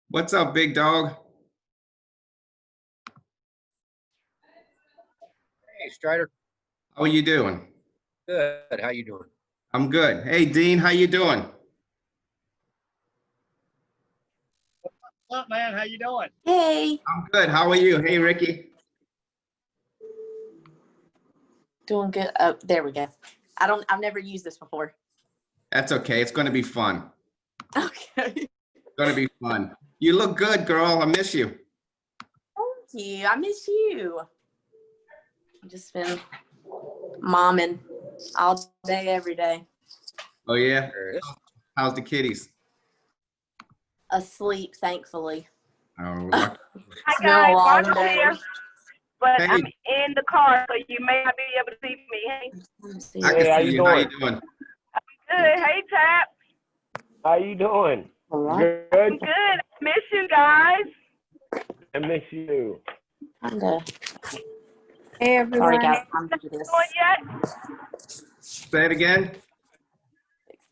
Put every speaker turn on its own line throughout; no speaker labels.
What's up, big dog?
Hey, Strider.
How are you doing?
Good. How you doing?
I'm good. Hey, Dean, how you doing?
What's up, man? How you doing?
Hey,
I'm good. How are you? Hey, Ricky.
doing good. Oh, there we go. I've never used this before.
That's okay. It's going to be fun.
Okay.
It's going to be fun. You look good, girl. I miss you.
Thank you. I miss you. I've just been momming all day, every day.
Oh, yeah?
There it is.
How's the kitties?
Asleep, thankfully.
Oh,
Hi
It's been a
guys,
long
Bart
day.
here, but
Hey.
I'm in the car, so you may not be able to see me. Hey,
Let's see.
I can
Hey, how
see
you
you. How you
doing?
doing?
good. Hey, Tap.
How you doing? Good.
Good. I miss you guys.
I miss you.
Kinda.
Hey
Sorry,
everyone.
guys. I'm to do this.
On yet?
Say it again.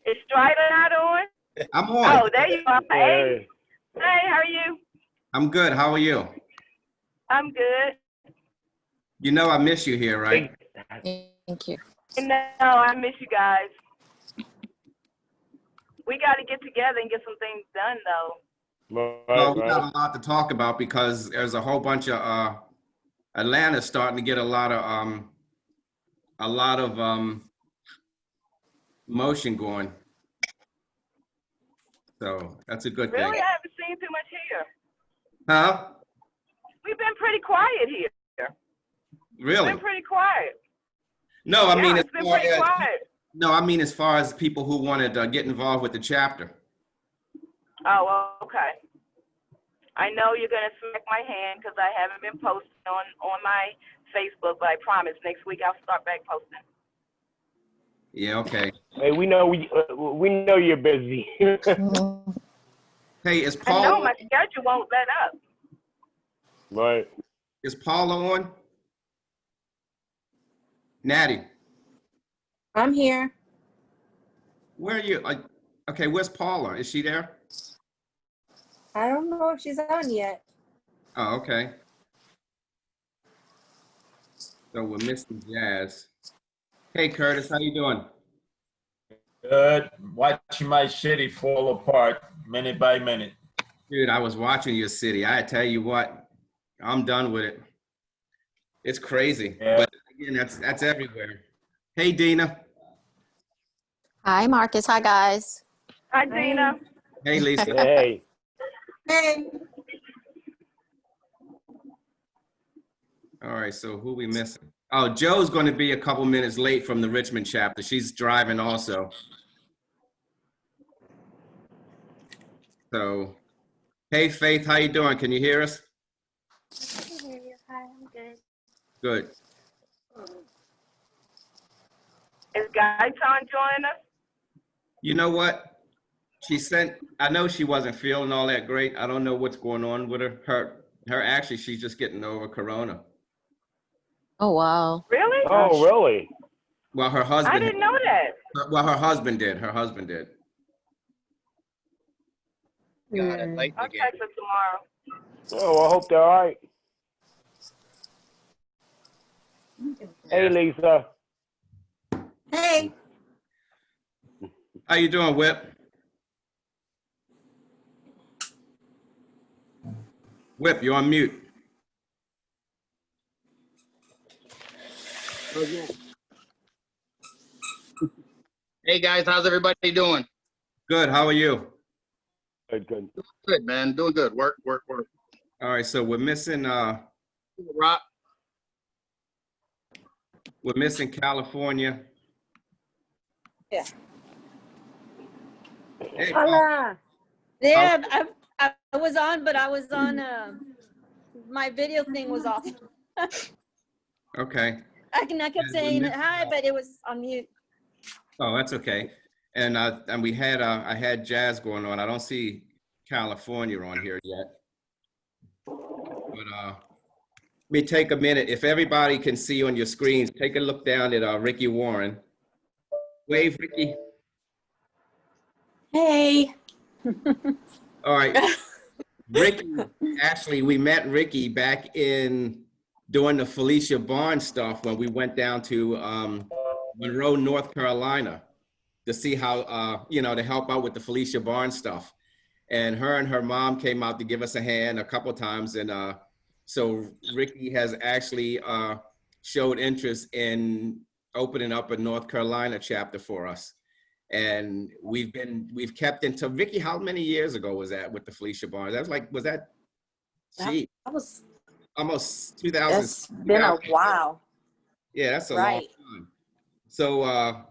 Is Strider not on?
I'm on.
Oh, there you are. Hey,
Hey.
hey, how are you?
I'm good. How are you?
I'm good.
You know I miss you here, right?
Thank you.
No, I miss you guys. We got to get together and get some things done, though.
Well, we
Right.
got a lot to talk about because there's a whole bunch of Atlanta's starting to get a lot of motion going. So that's a good
Really,
thing.
I haven't seen too much here.
Huh?
We've been pretty quiet here.
Really?
Been pretty quiet.
No, I mean
Yeah,
as
it's been
far
pretty
as
quiet.
no, I mean as far as people who wanted to get involved with the chapter.
Oh, well, okay. I know you're gonna smack my hand because I haven't been posting on my Facebook, but I promise next week I'll start back posting.
Yeah, okay.
Hey, we know you're busy.
Hey, is
I know
Paula
my schedule won't let up.
Right.
on? Natty,
I'm here.
where are you? Okay, where's Paula? Is she there?
I don't know if she's on yet.
Oh, okay. So we're missing Jazz. Hey, Curtis, how you doing?
Good. Watching my city fall apart minute by minute.
Dude, I was watching your city. I tell you what, I'm done with it. It's crazy.
Yeah.
But again, that's everywhere. Hey, Dina.
Hi, Marcus. Hi, guys.
Hi, Dina.
Hey, Lisa.
Hey.
Hey.
All right, so who we missing? Oh, Joe's going to be a couple minutes late from the Richmond chapter. She's driving also. So, hey, Faith, how you doing? Can you hear us?
I can hear you. Hi, I'm good.
Good.
Is Guyton joining us?
You know what? I know she wasn't feeling all that great. I don't know what's going on with her. Her actually, she's just getting over corona.
Oh, wow.
Really?
Oh, really?
Well, her
I
husband,
didn't know that.
well, her husband did. Her husband did.
Got it late in the
I'll
game.
text her tomorrow.
Oh, I hope they're all right. Hey, Lisa.
Hey.
How you doing, Whip? Whip, you're on mute.
Hey guys, how's everybody doing?
Good. How are you?
Good.
Good, man. Doing good. Work.
All right. So we're missing
Rock.
California.
Yeah.
Hey, Paul.
Hola. Yeah, I was on, but I was on. My video thing was off.
Okay.
I kept saying hi, but it was on mute.
Oh, that's okay. And we had I had Jazz going on. I don't see California on here yet. But let me take a minute. If everybody can see on your screens, take a look down at Ricky Warren. Wave, Ricky.
Hey.
All right. Ricky, actually, we met Ricky back in doing the Felicia Barnes stuff when we went down to Monroe, North Carolina to see how, you know, to help out with the Felicia Barnes stuff. And her mom came out to give us a hand a couple times. And so Ricky has actually showed interest in opening up a North Carolina chapter for us. And we've kept into Ricky. How many years ago was that with the Felicia Barnes? That was like, was that? Gee,
That was,
almost 2000.
it's been a while.
Yeah, that's a long
Right.
time. So,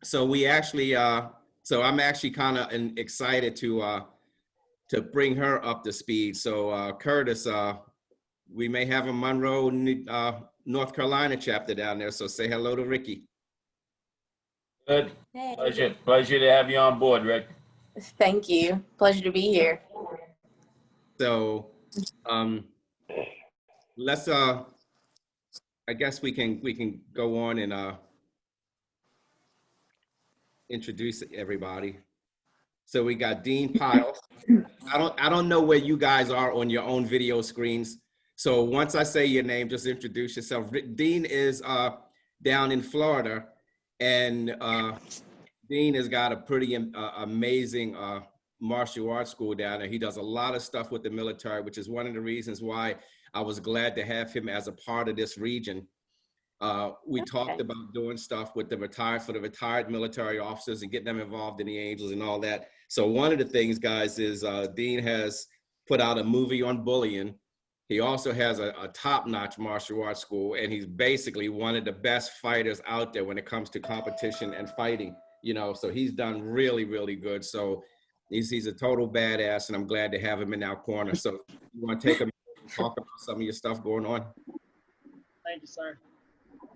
so we actually, so I'm actually kind of excited to bring her up to speed. So, Curtis, we may have a Monroe, North Carolina chapter down there. So say hello to Ricky.
Good.
Hey.
Pleasure to have you on board, Rick.
Thank you. Pleasure to be here.
So, let's, I guess we can go on and introduce everybody. So we got Dean Piles. I don't know where you guys are on your own video screens. So once I say your name, just introduce yourself. Dean is down in Florida, and Dean has got a pretty amazing martial arts school down there. He does a lot of stuff with the military, which is one of the reasons why I was glad to have him as a part of this region. We talked about doing stuff with the retired military officers and getting them involved in the Angels and all that. So one of the things, guys, is Dean has put out a movie on bullying. He also has a top-notch martial arts school, and he's basically one of the best fighters out there when it comes to competition and fighting. You know, so he's done really, really good. So he's a total badass, and I'm glad to have him in our corner. So you want to take a minute and talk about some of your stuff going on?
Thank you, sir.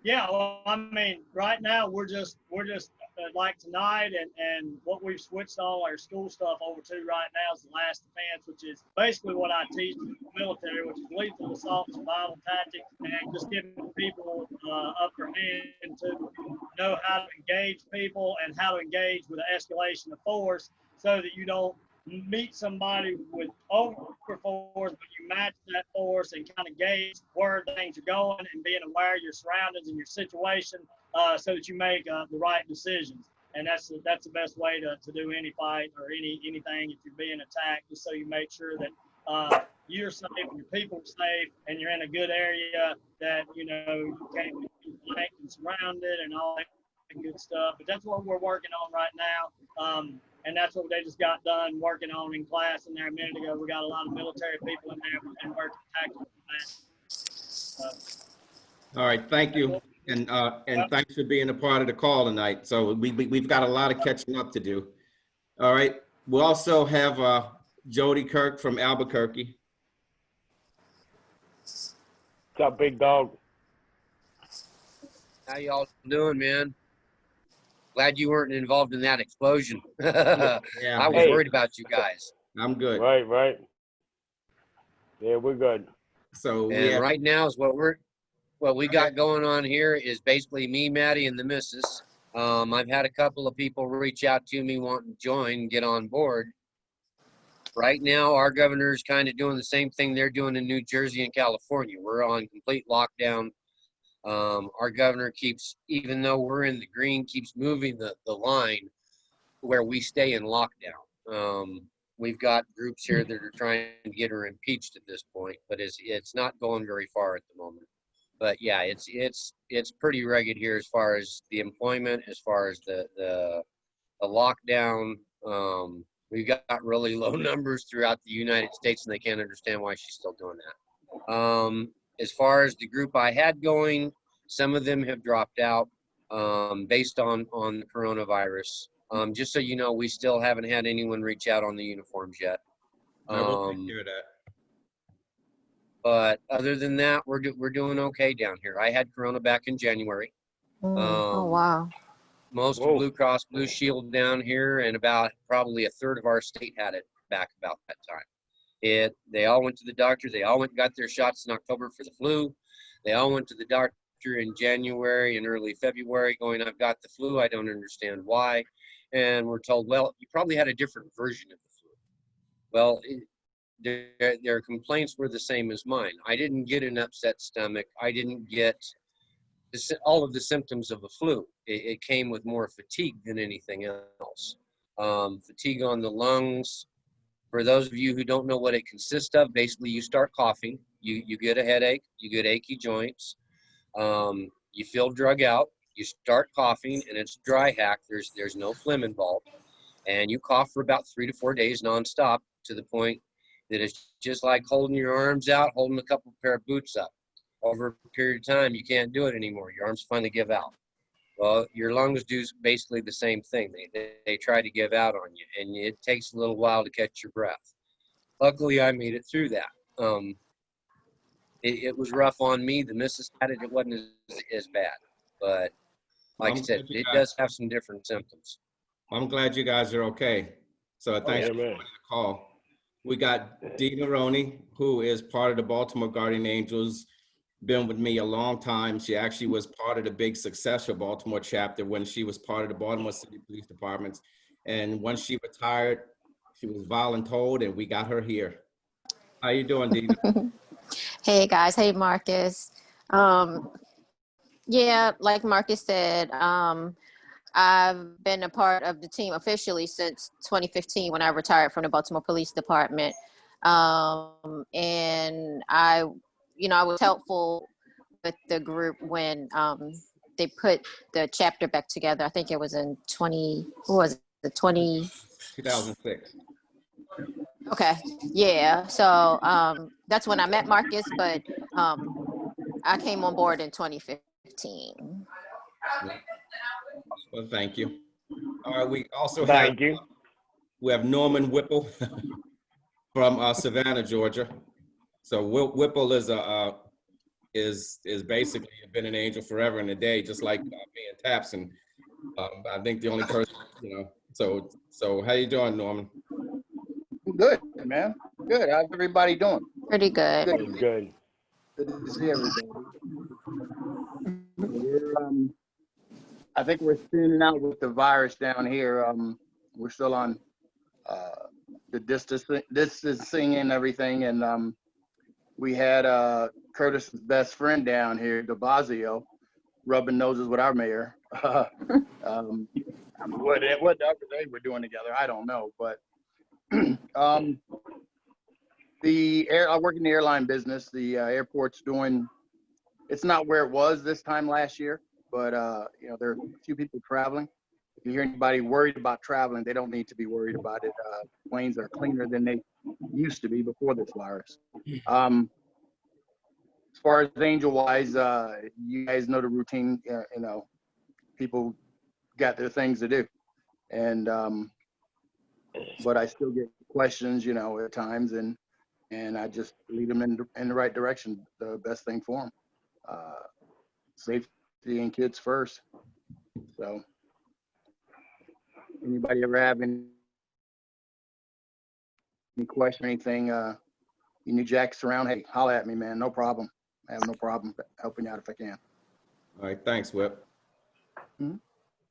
Yeah, well, I mean, right now we're just like tonight, and what we've switched all our school stuff over to right now is the last defense, which is basically what I teach in the military, which is lethal assault, survival tactics, and just giving people upper hand to know how to engage people and how to engage with the escalation of force, so that you don't meet somebody with over force, but you match that force and kind of gauge where things are going and being aware of your surroundings and your situation, so that you make the right decisions. And that's the best way to do any fight or anything if you're being attacked, just so you make sure that you're safe and your people are safe and you're in a good area, that you can't be flanked and surrounded and all that good stuff. But that's what we're working on right now. And that's what they just got done working on in class in there a minute ago. We got a lot of military people in there and working tactical on that.
All right, thank you. And thanks for being a part of the call tonight. So we've got a lot of catching up to do. All right, we'll also have Jody Kirk from Albuquerque.
What's up, big dog?
How y'all doing, man? Glad you weren't involved in that explosion. I was worried about you guys.
I'm good.
Right. Yeah, we're good.
So
and right now is what we got going on here is basically me, Maddie, and the missus. I've had a couple of people reach out to me wanting to join, get on board. Right now, our governor's kind of doing the same thing they're doing in New Jersey and California. We're on complete lockdown. Our governor keeps, even though we're in the green, keeps moving the line where we stay in lockdown. We've got groups here that are trying to get her impeached at this point, but it's not going very far at the moment. But yeah, it's pretty rugged here as far as the employment, as far as the lockdown. We've got really low numbers throughout the United States, and they can't understand why she's still doing that. As far as the group I had going, some of them have dropped out based on the coronavirus. Just so you know, we still haven't had anyone reach out on the uniforms yet.
I will take care of that.
But other than that, we're doing okay down here. I had corona back in January.
Oh, wow.
Most of Blue Cross Blue Shield down here, and about probably a third of our state had it back about that time. They all went to the doctor. They all went and got their shots in October for the flu. They all went to the doctor in January and early February going, I've got the flu. I don't understand why. And we're told, well, you probably had a different version of the flu. Well, their complaints were the same as mine. I didn't get an upset stomach. I didn't get all of the symptoms of a flu. It came with more fatigue than anything else. Fatigue on the lungs. For those of you who don't know what it consists of, basically you start coughing, you get a headache, you get achy joints, you feel drug out, you start coughing, and it's dry hack. There's no phlegm involved, and you cough for about 3 to 4 days nonstop to the point that it's just like holding your arms out, holding a couple pair of boots up. Over a period of time, you can't do it anymore. Your arms finally give out. Well, your lungs do basically the same thing. They try to give out on you, and it takes a little while to catch your breath. Luckily, I made it through that. It was rough on me. The missus had it. It wasn't as bad. But like I said, it does have some different symptoms.
I'm glad you guys are okay. So thanks for the call. We got Dee Roney, who is part of the Baltimore Guardian Angels, been with me a long time. She actually was part of the big Successful Baltimore chapter when she was part of the Baltimore City Police Departments. And once she retired, she was voluntold, and we got her here. How you doing, Dina?
Hey guys, hey Marcus. Yeah, like Marcus said, I've been a part of the team officially since 2015 when I retired from the Baltimore Police Department. And I was helpful with the group when they put the chapter back together. I think it was in
2006.
Okay, yeah. So that's when I met Marcus, but I came on board in 2015.
Well, thank you. All right, we also
Thank you.
We have Norman Whipple from Savannah, Georgia. So Whipple is basically been an angel forever and a day, just like me and Taps, and I think the only person, So how you doing, Norman?
Good, man. Good. How's everybody doing?
Pretty good.
Good.
Good to see everybody. I think we're thinning out with the virus down here. We're still on the distancing and everything, and we had Curtis's best friend down here, DeBazio, rubbing noses with our mayor. What the other day we're doing together, I don't know, but I work in the airline business. The airport's doing, it's not where it was this time last year, but there are a few people traveling. If you hear anybody worried about traveling, they don't need to be worried about it. Planes are cleaner than they used to be before this virus. As far as angel-wise, you guys know the routine. People got their things to do, and but I still get questions, at times, and I just lead them in the right direction. The best thing for them, safety and kids first. So, anybody ever have any question or anything? You need Jack's around? Hey, holler at me, man. No problem. I have no problem helping you out if I can.
All right, thanks, Whip. All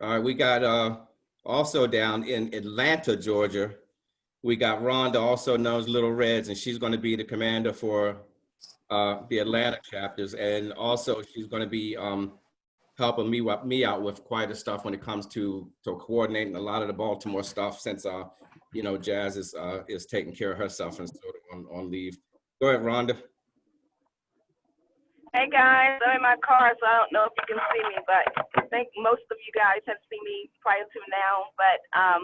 right, we got also down in Atlanta, Georgia, we got Rhonda, also known as Little Reds, and she's going to be the commander for the Atlanta chapters, and also she's going to be helping me out with quite a stuff when it comes to coordinating a lot of the Baltimore stuff, since Jazz is taking care of herself and sort of on leave. Go ahead, Rhonda.
Hey guys, I'm in my car, so I don't know if you can see me, but I think most of you guys have seen me prior to now. But I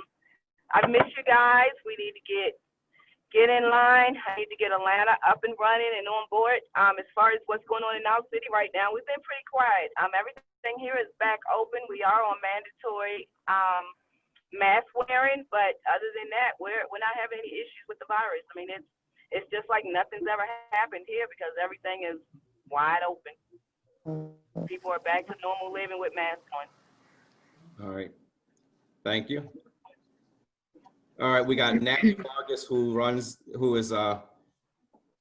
miss you guys. We need to get in line. I need to get Atlanta up and running and on board. As far as what's going on in our city right now, we've been pretty quiet. Everything here is back open. We are on mandatory mask wearing, but other than that, we're not having any issues with the virus. I mean, it's just like nothing's ever happened here because everything is wide open. People are back to normal living with masks on.
All right, thank you. All right, we got Natty Vargas, who is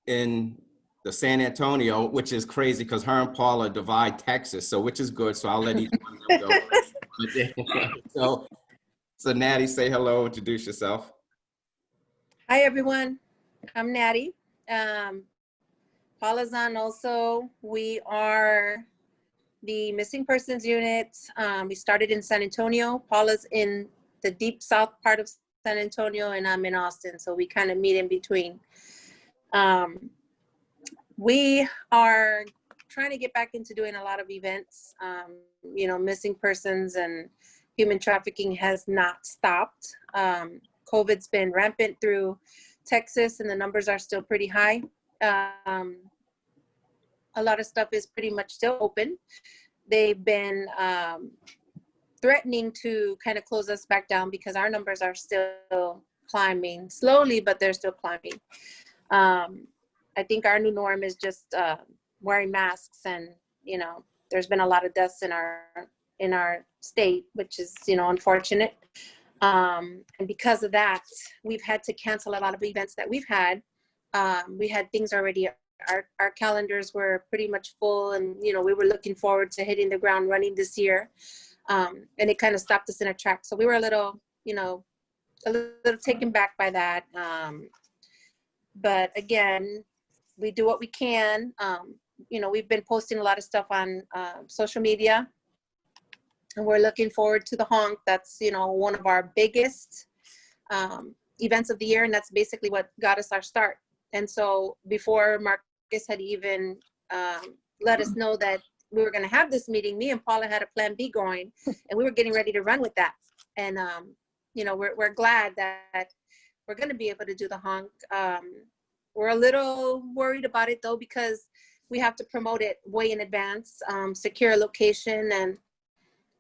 in the San Antonio, which is crazy because her and Paula divide Texas, so which is good. So I'll let each one of them go. So Natty, say hello, introduce yourself.
Hi, everyone.
I'm Natty. Paula's on also. We are the missing persons unit. We started in San Antonio. Paula's in the deep south part of San Antonio, and I'm in Austin. So we kind of meet in between. We are trying to get back into doing a lot of events. You know, missing persons and human trafficking has not stopped. COVID's been rampant through Texas, and the numbers are still pretty high. A lot of stuff is pretty much still open. They've been threatening to kind of close us back down because our numbers are still climbing slowly, but they're still climbing. I think our new norm is just wearing masks, and you know, there's been a lot of deaths in our state, which is, you know, unfortunate. And because of that, we've had to cancel a lot of events that we've had. We had things already. Our calendars were pretty much full, and you know, we were looking forward to hitting the ground running this year. And it kind of stopped us in our tracks. So we were a little, you know, a little taken back by that. But again, we do what we can. You know, we've been posting a lot of stuff on social media, and we're looking forward to the honk. That's, you know, one of our biggest events of the year, and that's basically what got us our start. And so before Marcus had even let us know that we were going to have this meeting, me and Paula had a plan B going, and we were getting ready to run with that. And you know, we're glad that we're going to be able to do the honk. We're a little worried about it though, because we have to promote it way in advance, secure a location, and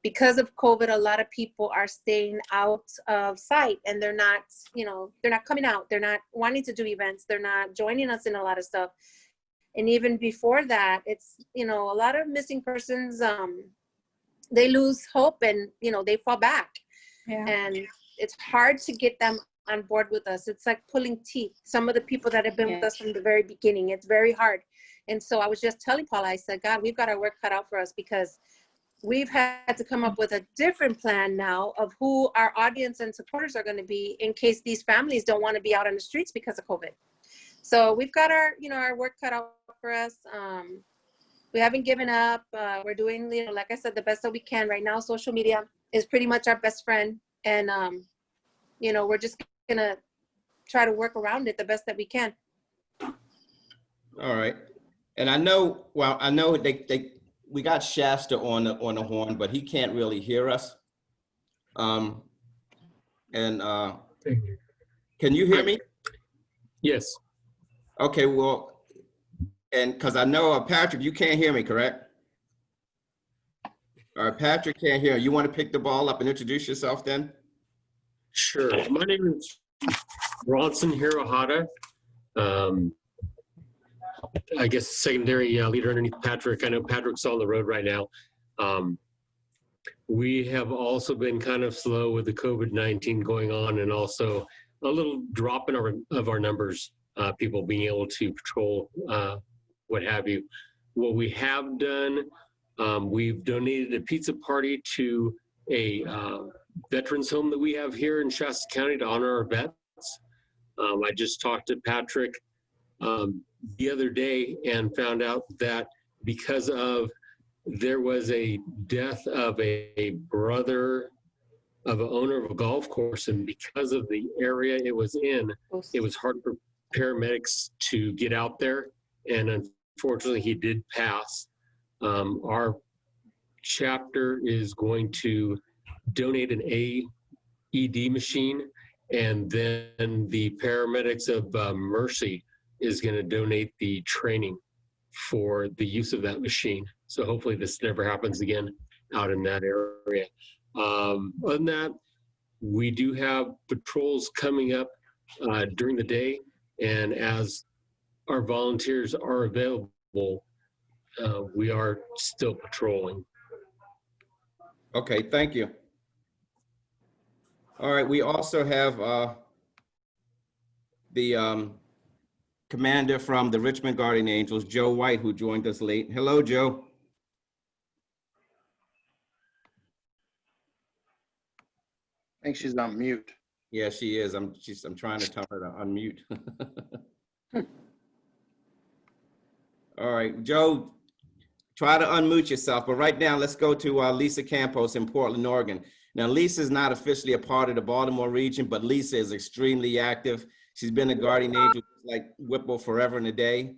because of COVID, a lot of people are staying out of sight, and they're not, you know, they're not coming out. They're not wanting to do events. They're not joining us in a lot of stuff. And even before that, it's, you know, a lot of missing persons, they lose hope, and, you know, they fall back.
Yeah.
And it's hard to get them on board with us. It's like pulling teeth. Some of the people that have been with us from the very beginning, it's very hard. And so I was just telling Paula, I said, God, we've got our work cut out for us, because we've had to come up with a different plan now of who our audience and supporters are going to be in case these families don't want to be out on the streets because of COVID. So we've got our, you know, our work cut out for us. We haven't given up. We're doing, you know, like I said, the best that we can right now. Social media is pretty much our best friend. And, you know, we're just going to try to work around it the best that we can.
All right. And I know, well, I know we got Shasta on the horn, but he can't really hear us. Can you hear me?
Yes.
Okay, well, and because I know, Patrick, you can't hear me, correct? All right, Patrick can't hear. You want to pick the ball up and introduce yourself then?
Sure. My name is Bronson Hirohata. I guess secondary leader underneath Patrick. I know Patrick's on the road right now. We have also been kind of slow with the COVID-19 going on, and also a little drop in our numbers, people being able to patrol, what have you. What we have done, we've donated a pizza party to a veterans home that we have here in Shasta County to honor our vets. I just talked to Patrick the other day and found out that because of there was a death of a brother of an owner of a golf course, and because of the area it was in, it was hard for paramedics to get out there, and unfortunately he did pass. Our chapter is going to donate an AED machine, and then the paramedics of Mercy is going to donate the training for the use of that machine. So hopefully this never happens again out in that area. Other than that, we do have patrols coming up during the day, and as our volunteers are available, we are still patrolling.
Okay, thank you. All right, we also have the commander from the Richmond Guardian Angels, Joe White, who joined us late. Hello, Joe.
I think she's on mute.
Yeah, she is. I'm trying to tell her to unmute. All right, Joe, try to unmute yourself. But right now, let's go to Lisa Campos in Portland, Oregon. Now, Lisa is not officially a part of the Baltimore region, but Lisa is extremely active. She's been a guardian angel like Whipple forever and a day.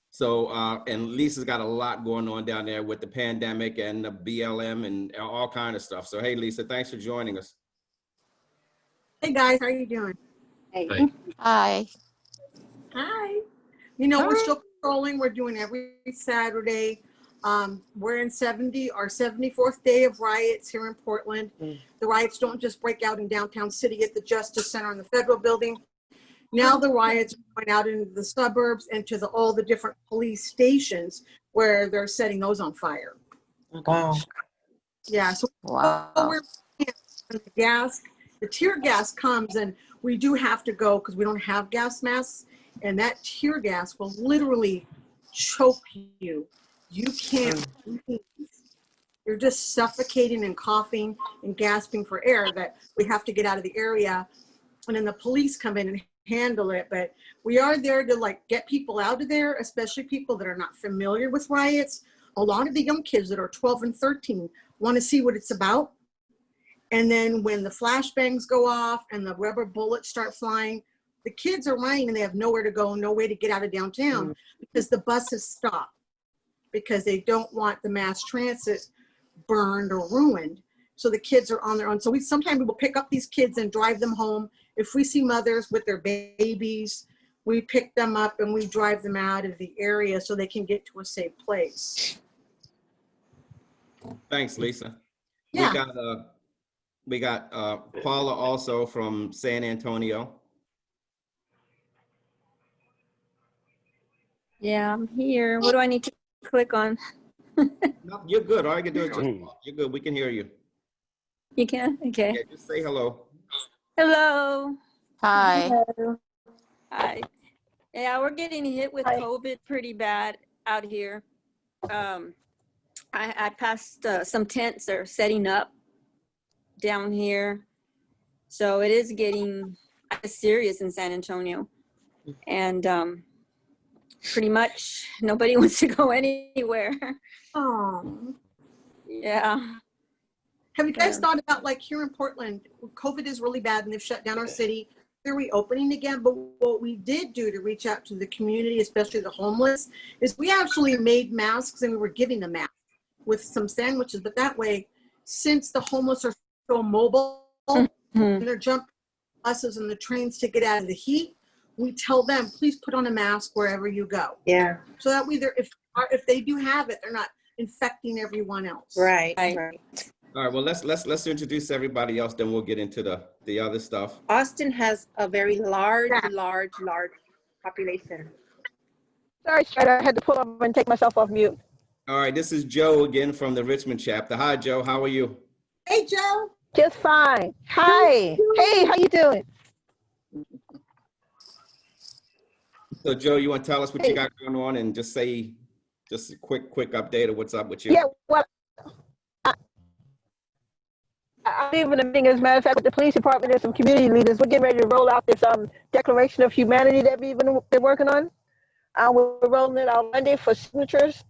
So, and Lisa's got a lot going on down there with the pandemic and the BLM and all kind of stuff. So, hey, Lisa, thanks for joining us.
Hey guys, how are you doing?
Hey.
Hi.
Hi.
Hi. You know, we're still controlling. We're doing every Saturday. We're in our 74th day of riots here in Portland. The riots don't just break out in downtown city at the Justice Center and the Federal Building. Now the riots are going out into the suburbs and to all the different police stations where they're setting those on fire.
Wow.
Yeah, so
Wow.
we're the tear gas comes and we do have to go because we don't have gas masks, and that tear gas will literally choke you. You can't breathe. You're just suffocating and coughing and gasping for air that we have to get out of the area, and then the police come in and handle it. But we are there to like get people out of there, especially people that are not familiar with riots. A lot of the young kids that are 12 and 13 want to see what it's about. And then when the flashbangs go off and the rubber bullets start flying, the kids are running and they have nowhere to go, no way to get out of downtown because the buses stop because they don't want the mass transit burned or ruined. So the kids are on their own. So sometimes we will pick up these kids and drive them home. If we see mothers with their babies, we pick them up and we drive them out of the area so they can get to a safe place.
Thanks, Lisa.
Yeah.
We got Paula also from San Antonio.
Yeah, I'm here. What do I need to click on?
No, you're good. All I can do is just talk. You're good. We can hear you.
You can? Okay.
Yeah, just say hello.
Hello.
Hi.
Hello. Hi. Yeah, we're getting hit with COVID pretty bad out here. I passed some tents that are setting up down here. So it is getting serious in San Antonio. And pretty much nobody wants to go anywhere.
Oh.
Yeah.
Have you guys thought about, like, here in Portland, COVID is really bad and they've shut down our city. They're reopening again. But what we did do to reach out to the community, especially the homeless, is we actually made masks and we were giving them masks with some sandwiches. But that way, since the homeless are so mobile, and they're jumping buses and the trains to get out of the heat, we tell them, please put on a mask wherever you go.
Yeah.
So that way, if they do have it, they're not infecting everyone else.
Right.
All right. Well, let's introduce everybody else. Then we'll get into the other stuff.
Austin has a very large population.
Sorry, Strider, I had to pull up and take myself off mute.
All right. This is Joe again from the Richmond chapter. Hi, Joe. How are you?
Hey, Joe.
Just fine. Hi. Hey, how you doing?
So, Joe, you want to tell us what you got going on and just say a quick update of what's up with you?
Yeah, well, I'm leaving a meeting, as a matter of fact, with the police department and some community leaders. We're getting ready to roll out this Declaration of Humanity that we've been working on. We're rolling it out Monday for signatures.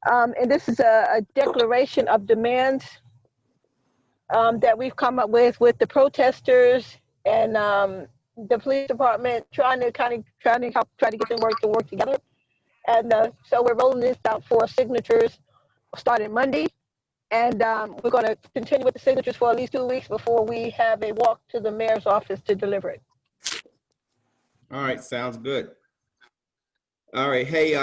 And this is a declaration of demands that we've come up with the protesters and the police department trying to get them to work together. And so we're rolling this out for signatures starting Monday. And we're going to continue with the signatures for at least 2 weeks before we have a walk to the mayor's office to deliver it.
All right, sounds good. All right, hey,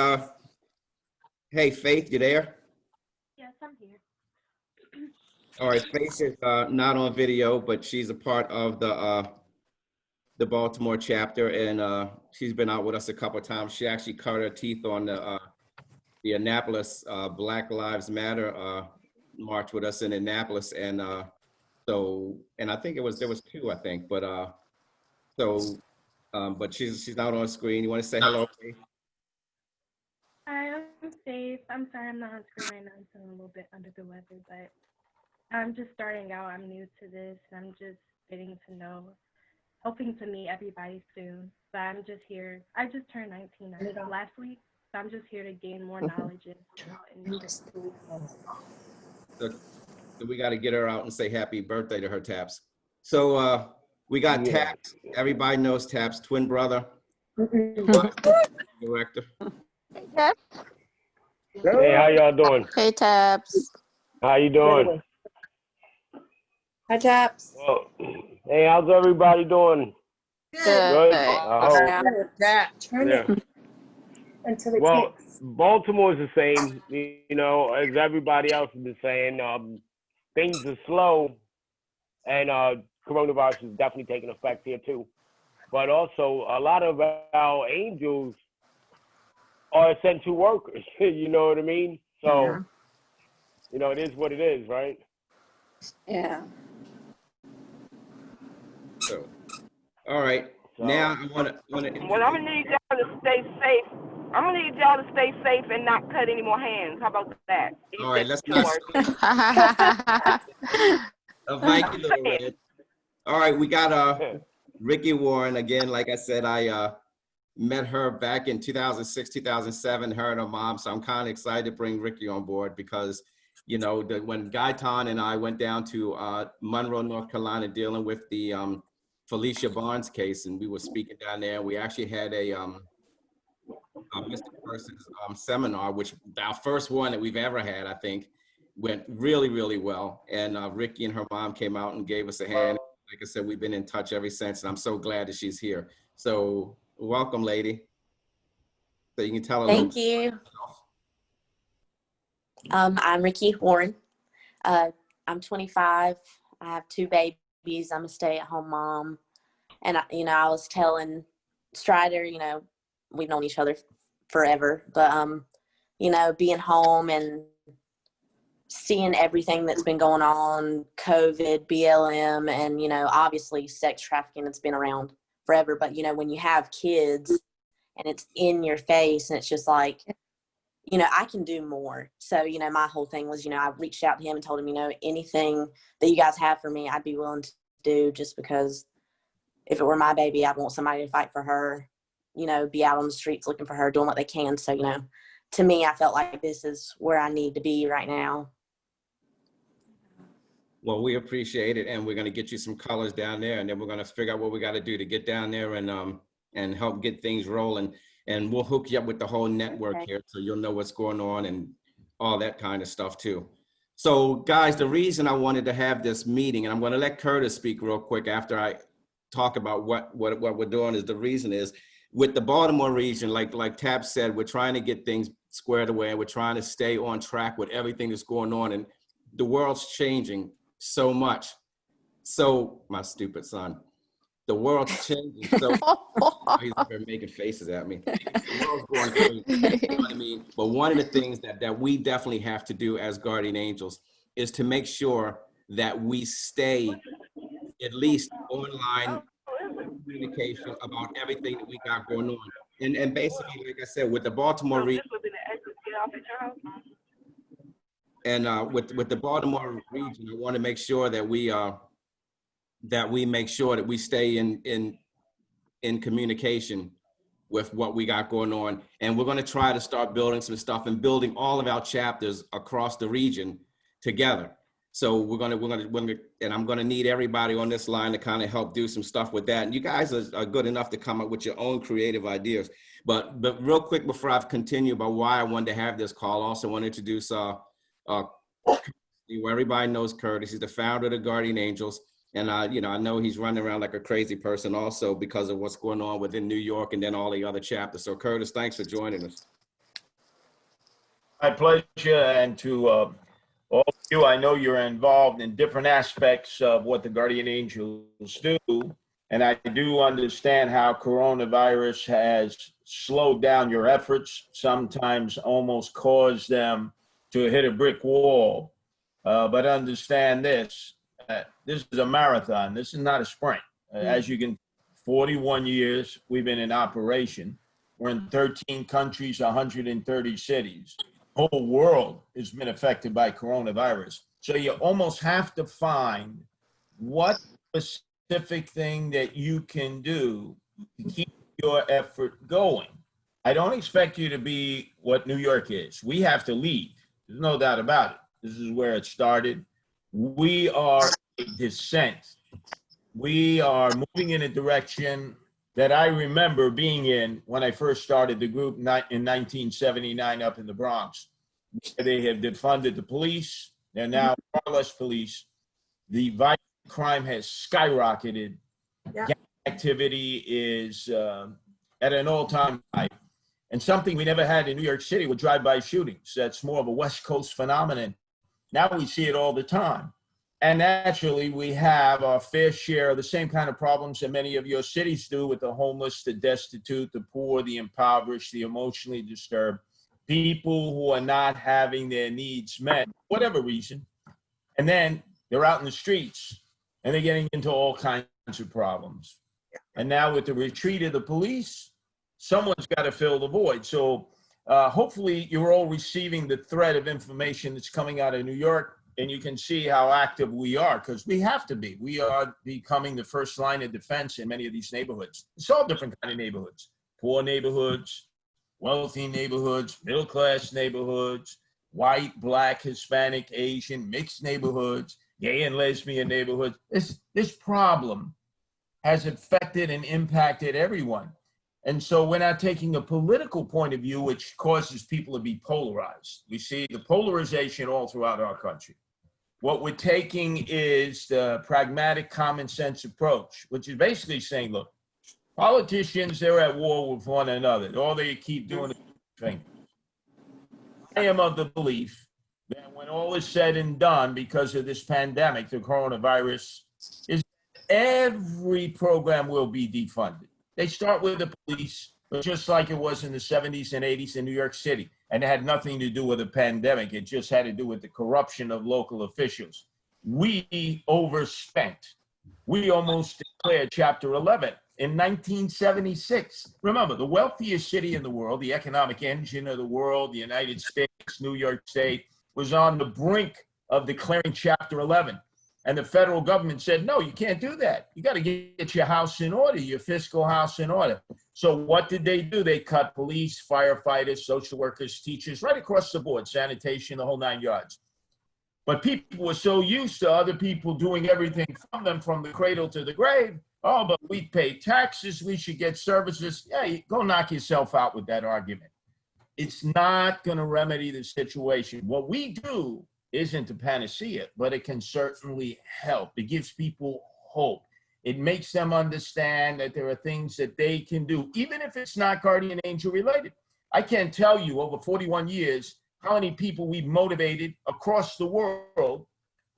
Faith, you there?
Yes, I'm here.
All right, Faith is not on video, but she's a part of the Baltimore chapter, and she's been out with us a couple of times. She actually cut her teeth on the Annapolis Black Lives Matter march with us in Annapolis, and and I think there was 2, I think, but but she's not on screen. You want to say hello, Faith?
Hi, I'm Faith. I'm sorry I'm not on screen right now. I'm feeling a little bit under the weather, but I'm just starting out. I'm new to this. I'm just getting to know hoping to meet everybody soon. But I'm just here. I just turned 19 last week, so I'm just here to gain more knowledge and
So we got to get her out and say happy birthday to her, Taps. So we got
Yeah.
Taps. Everybody knows Taps, twin brother, director.
Yes.
Hey, how y'all doing?
Hey, Tabs.
How you doing?
Hi, Taps.
Well, hey, how's everybody doing? Good.
Good.
Turn
Yeah.
it until it
Well,
clicks.
Baltimore's the same, you know, as everybody else has been saying. Things are slow, and coronavirus is definitely taking effect here too. But also, a lot of our angels are essential workers. You know what I mean? So, you know, it is what it is, right?
Yeah.
So, all right.
So,
Now I want to
Well, I'm gonna need y'all to stay safe. I'm gonna need y'all to stay safe and not cut any more hands. How about that?
All right, let's
not.
thank you, Little Red. All right, we got Ricky Warren again. Like I said, I met her back in 2006, 2007. Her and her mom. So I'm kind of excited to bring Ricky on board because, you know, when Guyton and I went down to Monroe, North Carolina, dealing with the Felicia Barnes case, and we were speaking down there. We actually had a missing persons seminar, which our first one that we've ever had, I think, went really, really well. And Ricky and her mom came out and gave us a hand. Like I said, we've been in touch ever since, and I'm so glad that she's here. So welcome, lady. So you can tell her.
Thank you. I'm Ricky Warren. I'm 25. I have 2 babies. I'm a stay-at-home mom. And, I was telling Strider, we've known each other forever. But, being home and seeing everything that's been going on, COVID, BLM, and, obviously sex trafficking that's been around forever. But, when you have kids and it's in your face and it's just like, I can do more. So, my whole thing was, I reached out to him and told him, anything that you guys have for me, I'd be willing to do, just because if it were my baby, I'd want somebody to fight for her, be out on the streets looking for her, doing what they can. So, to me, I felt like this is where I need to be right now.
Well, we appreciate it, and we're going to get you some colors down there, and then we're going to figure out what we got to do to get down there and help get things rolling. And we'll hook you up with the whole network here, so you'll know what's going on and all that kind of stuff too. So, guys, the reason I wanted to have this meeting, and I'm going to let Curtis speak real quick after I talk about what we're doing, is the reason is with the Baltimore region, like Tab said, we're trying to get things squared away, and we're trying to stay on track with everything that's going on, and the world's changing so much. So, my stupid son. The world's changing. So he's up there making faces at me. The world's going crazy. You know what I mean? But one of the things that we definitely have to do as guardian angels is to make sure that we stay at least online communication about everything that we got going on. And basically, like I said, with the Baltimore region, and with the Baltimore region, I want to make sure that we make sure that we stay in communication with what we got going on. And we're going to try to start building some stuff and building all of our chapters across the region together. So we're going to, and I'm going to need everybody on this line to kind of help do some stuff with that. And you guys are good enough to come up with your own creative ideas. But real quick, before I continue about why I wanted to have this call, I also want to introduce, everybody knows Curtis. He's the founder of the Guardian Angels. And I know he's running around like a crazy person also because of what's going on within New York and then all the other chapters. So Curtis, thanks for joining us.
My pleasure. And to all of you, I know you're involved in different aspects of what the Guardian Angels do. And I do understand how coronavirus has slowed down your efforts, sometimes almost caused them to hit a brick wall. But understand this. This is a marathon. This is not a sprint. As you can, 41 years we've been in operation. We're in 13 countries, 130 cities. The whole world has been affected by coronavirus. So you almost have to find what specific thing that you can do to keep your effort going. I don't expect you to be what New York is. We have to lead. There's no doubt about it. This is where it started. We are a descent. We are moving in a direction that I remember being in when I first started the group in 1979 up in the Bronx. They have defunded the police. They're now far less police. The violent crime has skyrocketed.
Yeah.
Gang activity is at an all-time high. And something we never had in New York City were drive-by shootings. That's more of a West Coast phenomenon. Now we see it all the time. And naturally, we have our fair share of the same kind of problems that many of your cities do with the homeless, the destitute, the poor, the impoverished, the emotionally disturbed, people who are not having their needs met, whatever reason. And then they're out in the streets and they're getting into all kinds of problems. And now with the retreat of the police, someone's got to fill the void. So hopefully you're all receiving the thread of information that's coming out of New York, and you can see how active we are, because we have to be. We are becoming the first line of defense in many of these neighborhoods. It's all different kind of neighborhoods: poor neighborhoods, wealthy neighborhoods, middle-class neighborhoods, white, black, Hispanic, Asian, mixed neighborhoods, gay and lesbian neighborhoods. This problem has affected and impacted everyone. And so we're not taking a political point of view, which causes people to be polarized. We see the polarization all throughout our country. What we're taking is the pragmatic common sense approach, which is basically saying, look, politicians, they're at war with one another. All they keep doing is things. I am of the belief that when all is said and done, because of this pandemic, the coronavirus, is every program will be defunded. They start with the police, but just like it was in the 70s and 80s in New York City, and it had nothing to do with the pandemic. It just had to do with the corruption of local officials. We overspent. We almost declared Chapter 11 in 1976. Remember, the wealthiest city in the world, the economic engine of the world, the United States, New York State, was on the brink of declaring Chapter 11. And the federal government said, no, you can't do that. You got to get your house in order, your fiscal house in order. So what did they do? They cut police, firefighters, social workers, teachers, right across the board, sanitation, the whole 9 yards. But people were so used to other people doing everything from them from the cradle to the grave. Oh, but we pay taxes, we should get services. Yeah, go knock yourself out with that argument. It's not going to remedy the situation. What we do isn't a panacea, but it can certainly help. It gives people hope. It makes them understand that there are things that they can do, even if it's not guardian angel related. I can't tell you over 41 years how many people we've motivated across the world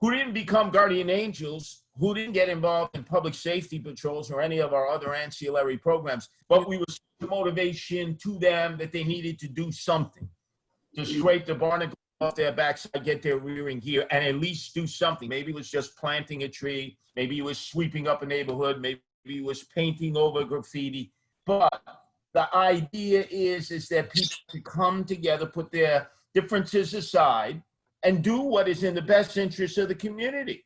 who didn't become guardian angels, who didn't get involved in public safety patrols or any of our other ancillary programs, but we were the motivation to them that they needed to do something to scrape the barnacle off their backside, get their rearing gear, and at least do something. Maybe it was just planting a tree. Maybe it was sweeping up a neighborhood. Maybe it was painting over graffiti. But the idea is that people can come together, put their differences aside, and do what is in the best interest of the community.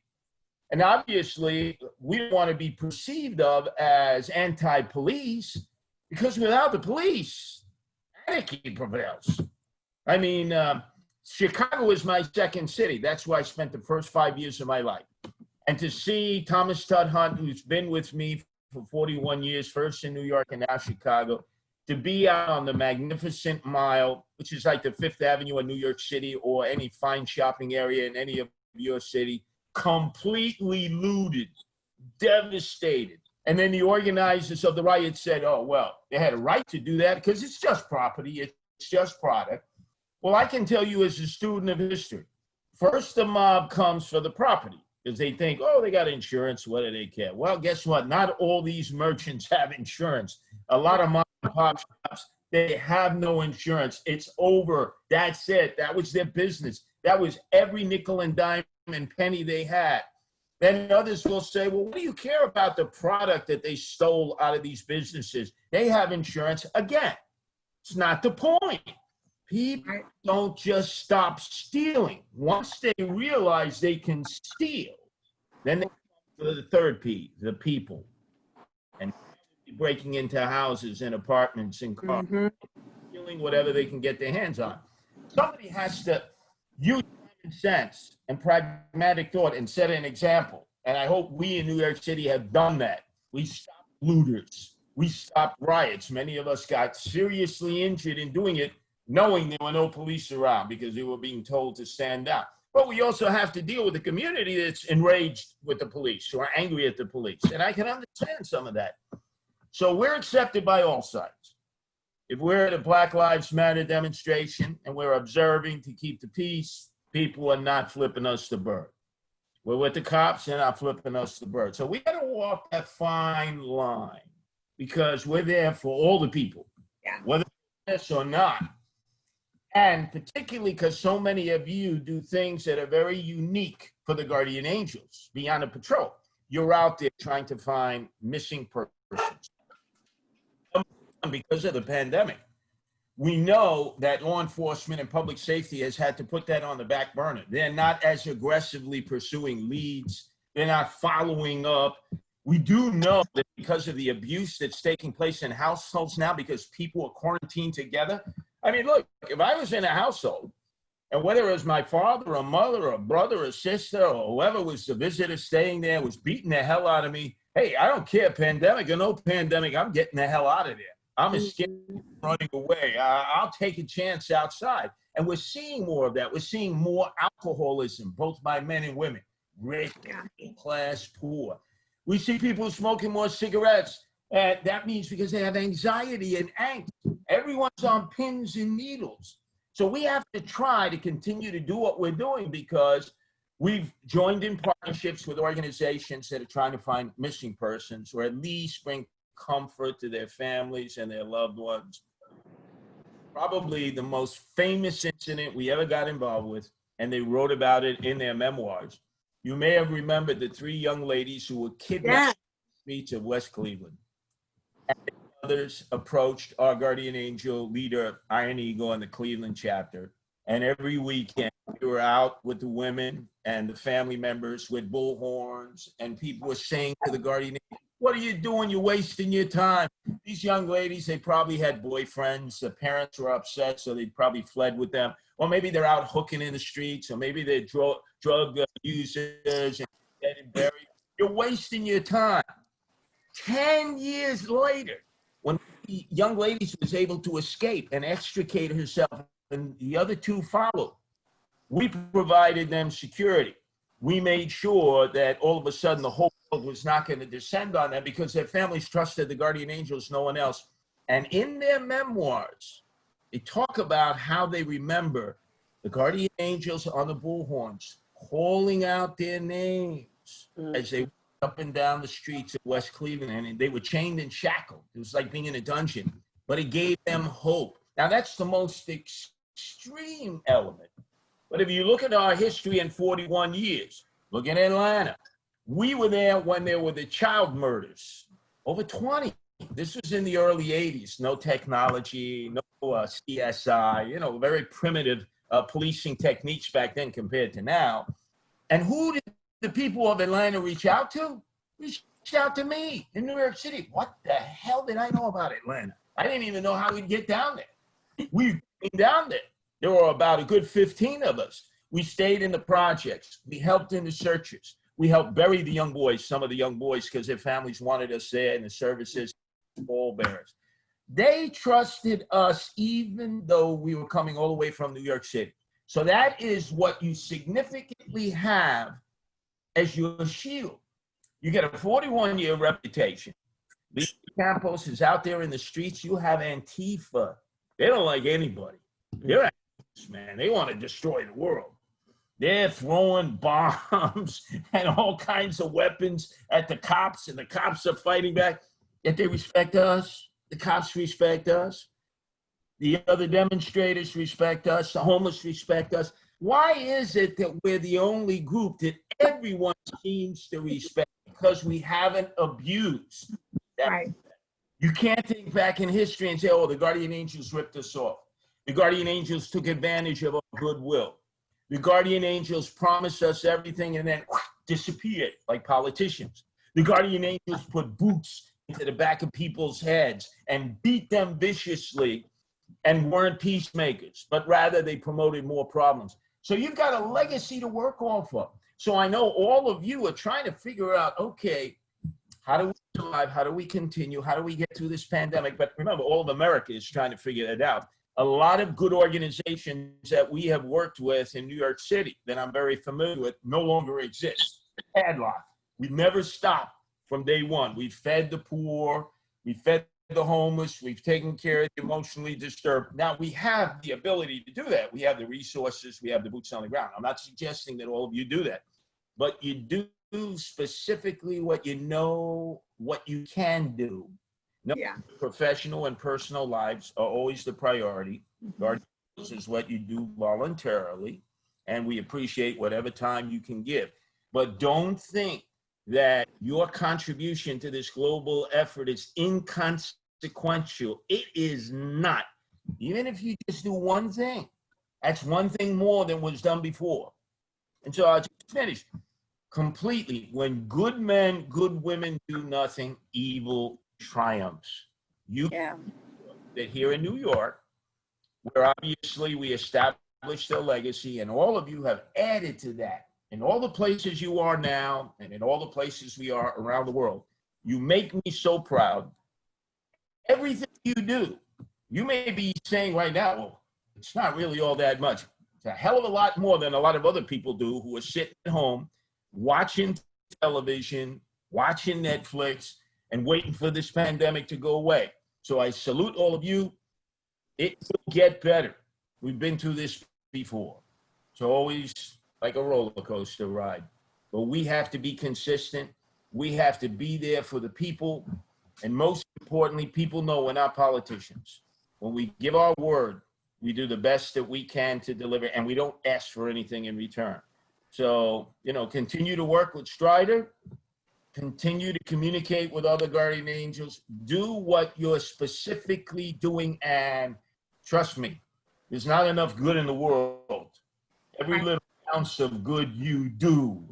And obviously, we don't want to be perceived of as anti-police, because without the police, anarchy prevails. I mean, Chicago is my second city. That's where I spent the first 5 years of my life. And to see Thomas Tudd Hunt, who's been with me for 41 years, first in New York and now Chicago, to be out on the Magnificent Mile, which is like the Fifth Avenue in New York City or any fine shopping area in any of your city, completely looted, devastated. And then the organizers of the riot said, oh, well, they had a right to do that because it's just property, it's just product. Well, I can tell you as a student of history, first the mob comes for the property because they think, oh, they got insurance, what do they care? Well, guess what? Not all these merchants have insurance. A lot of mom and pop shops, they have no insurance. It's over. That's it. That was their business. That was every nickel and dime and penny they had. Then others will say, well, what do you care about the product that they stole out of these businesses? They have insurance. Again, it's not the point. People don't just stop stealing. Once they realize they can steal, then they become the third P, the people. And breaking into houses and apartments and cars, stealing whatever they can get their hands on. Somebody has to use common sense and pragmatic thought and set an example. And I hope we in New York City have done that. We stopped looters. We stopped riots. Many of us got seriously injured in doing it, knowing there were no police around because they were being told to stand down. But we also have to deal with the community that's enraged with the police, who are angry at the police. And I can understand some of that. So we're accepted by all sides. If we're at a Black Lives Matter demonstration and we're observing to keep the peace, people are not flipping us the bird. We're with the cops, they're not flipping us the bird. So we got to walk that fine line because we're there for all the people, whether it's or not. And particularly because so many of you do things that are very unique for the Guardian Angels beyond a patrol. You're out there trying to find missing persons. Because of the pandemic, we know that law enforcement and public safety has had to put that on the back burner. They're not as aggressively pursuing leads. They're not following up. We do know that because of the abuse that's taking place in households now, because people are quarantined together. I mean, look, if I was in a household, and whether it was my father or mother or brother or sister or whoever was the visitor staying there was beating the hell out of me, hey, I don't care, pandemic or no pandemic, I'm getting the hell out of there. I'm scared running away. I'll take a chance outside. And we're seeing more of that. We're seeing more alcoholism, both by men and women, rich, class, poor. We see people smoking more cigarettes. And that means because they have anxiety and angst. Everyone's on pins and needles. So we have to try to continue to do what we're doing because we've joined in partnerships with organizations that are trying to find missing persons or at least bring comfort to their families and their loved ones. Probably the most famous incident we ever got involved with, and they wrote about it in their memoirs. You may have remembered the 3 young ladies who were kidnapped in the streets of West Cleveland. And others approached our Guardian Angel leader, Iron Eagle, in the Cleveland chapter. And every weekend, we were out with the women and the family members with bullhorns, and people were saying to the Guardian Angel, what are you doing? You're wasting your time. These young ladies, they probably had boyfriends. The parents were upset, so they probably fled with them. Or maybe they're out hooking in the streets, or maybe they're drug users and getting buried. You're wasting your time. 10 years later, when the young lady was able to escape and extricate herself, and the other 2 followed, we provided them security. We made sure that all of a sudden the whole world was not going to descend on them because their families trusted the Guardian Angels, no one else. And in their memoirs, they talk about how they remember the Guardian Angels on the bullhorns calling out their names as they went up and down the streets of West Cleveland, and they were chained and shackled. It was like being in a dungeon, but it gave them hope. Now that's the most extreme element. But if you look at our history in 41 years, look at Atlanta. We were there when there were the child murders, over 20. This was in the early 80s. No technology, no CSI, you know, very primitive policing techniques back then compared to now. And who did the people of Atlanta reach out to? Reach out to me in New York City. What the hell did I know about Atlanta? I didn't even know how we'd get down there. We came down there. There were about a good 15 of us. We stayed in the projects. We helped in the searches. We helped bury the young boys, some of the young boys, because their families wanted us there in the services, pallbearers. They trusted us even though we were coming all the way from New York City. So that is what you significantly have as your shield. You get a 41-year reputation. Leo Campos is out there in the streets. You have Antifa. They don't like anybody. They're man, they want to destroy the world. They're throwing bombs and all kinds of weapons at the cops, and the cops are fighting back. Yet they respect us. The cops respect us. The other demonstrators respect us. The homeless respect us. Why is it that we're the only group that everyone seems to respect? Because we haven't abused that. Right. You can't think back in history and say, oh, the Guardian Angels ripped us off. The Guardian Angels took advantage of our goodwill. The Guardian Angels promised us everything, and then disappeared like politicians. The guardian angels put boots into the back of people's heads and beat them viciously and weren't peacemakers, but rather they promoted more problems. So you've got a legacy to work off of. So I know all of you are trying to figure out, okay, how do we survive? How do we continue? How do we get through this pandemic? But remember, all of America is trying to figure it out. A lot of good organizations that we have worked with in New York City that I'm very familiar with no longer exist. Padlock. We never stopped from day one. We fed the poor. We fed the homeless. We've taken care of the emotionally disturbed. Now we have the ability to do that. We have the resources. We have the boots on the ground. I'm not suggesting that all of you do that, but you do specifically what you know, what you can do. No,
Yeah.
professional and personal lives are always the priority. Guardians is what you do voluntarily, and we appreciate whatever time you can give. But don't think that your contribution to this global effort is inconsequential. It is not. Even if you just do one thing, that's one thing more than was done before. And so I'll just finish. Completely, when good men, good women do nothing, evil triumphs. You that here in New York, where obviously we established a legacy, and all of you have added to that. In all the places you are now, and in all the places we are around the world, you make me so proud. Everything you do, you may be saying right now, well, it's not really all that much. It's a hell of a lot more than a lot of other people do who are sitting at home, watching television, watching Netflix, and waiting for this pandemic to go away. So I salute all of you. It will get better. We've been through this before. It's always like a roller coaster ride. But we have to be consistent. We have to be there for the people. And most importantly, people know we're not politicians. When we give our word, we do the best that we can to deliver, and we don't ask for anything in return. So, you know, continue to work with Strider, continue to communicate with other guardian angels, do what you're specifically doing, and trust me, there's not enough good in the world. Every little ounce of good you do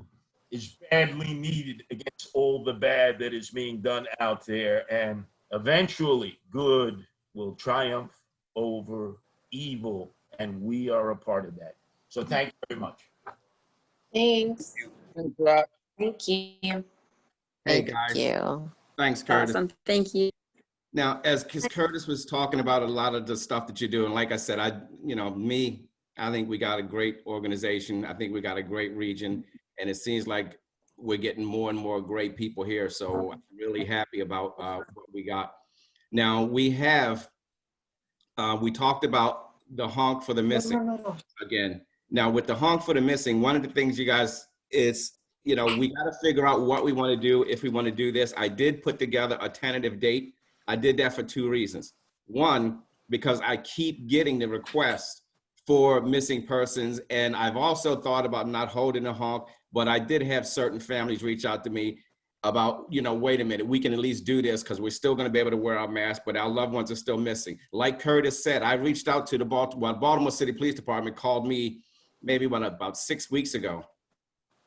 is badly needed against all the bad that is being done out there, and eventually good will triumph over evil, and we are a part of that. So thank you very much.
Thanks.
Thank you.
Hey,
Thank
guys.
you.
Thanks, Curtis.
Awesome. Thank you.
Now, as Curtis was talking about a lot of the stuff that you're doing, like I said, I think we got a great organization. I think we got a great region, and it seems like we're getting more and more great people here. So I'm really happy about what we got. Now we have, we talked about the honk for the missing again. Now with the honk for the missing, one of the things you guys is, we got to figure out what we want to do if we want to do this. I did put together a tentative date. I did that for two reasons. One, because I keep getting the requests for missing persons, and I've also thought about not holding a honk, but I did have certain families reach out to me about, wait a minute, we can at least do this because we're still going to be able to wear our masks, but our loved ones are still missing. Like Curtis said, I reached out to the Baltimore City Police Department called me maybe about 6 weeks ago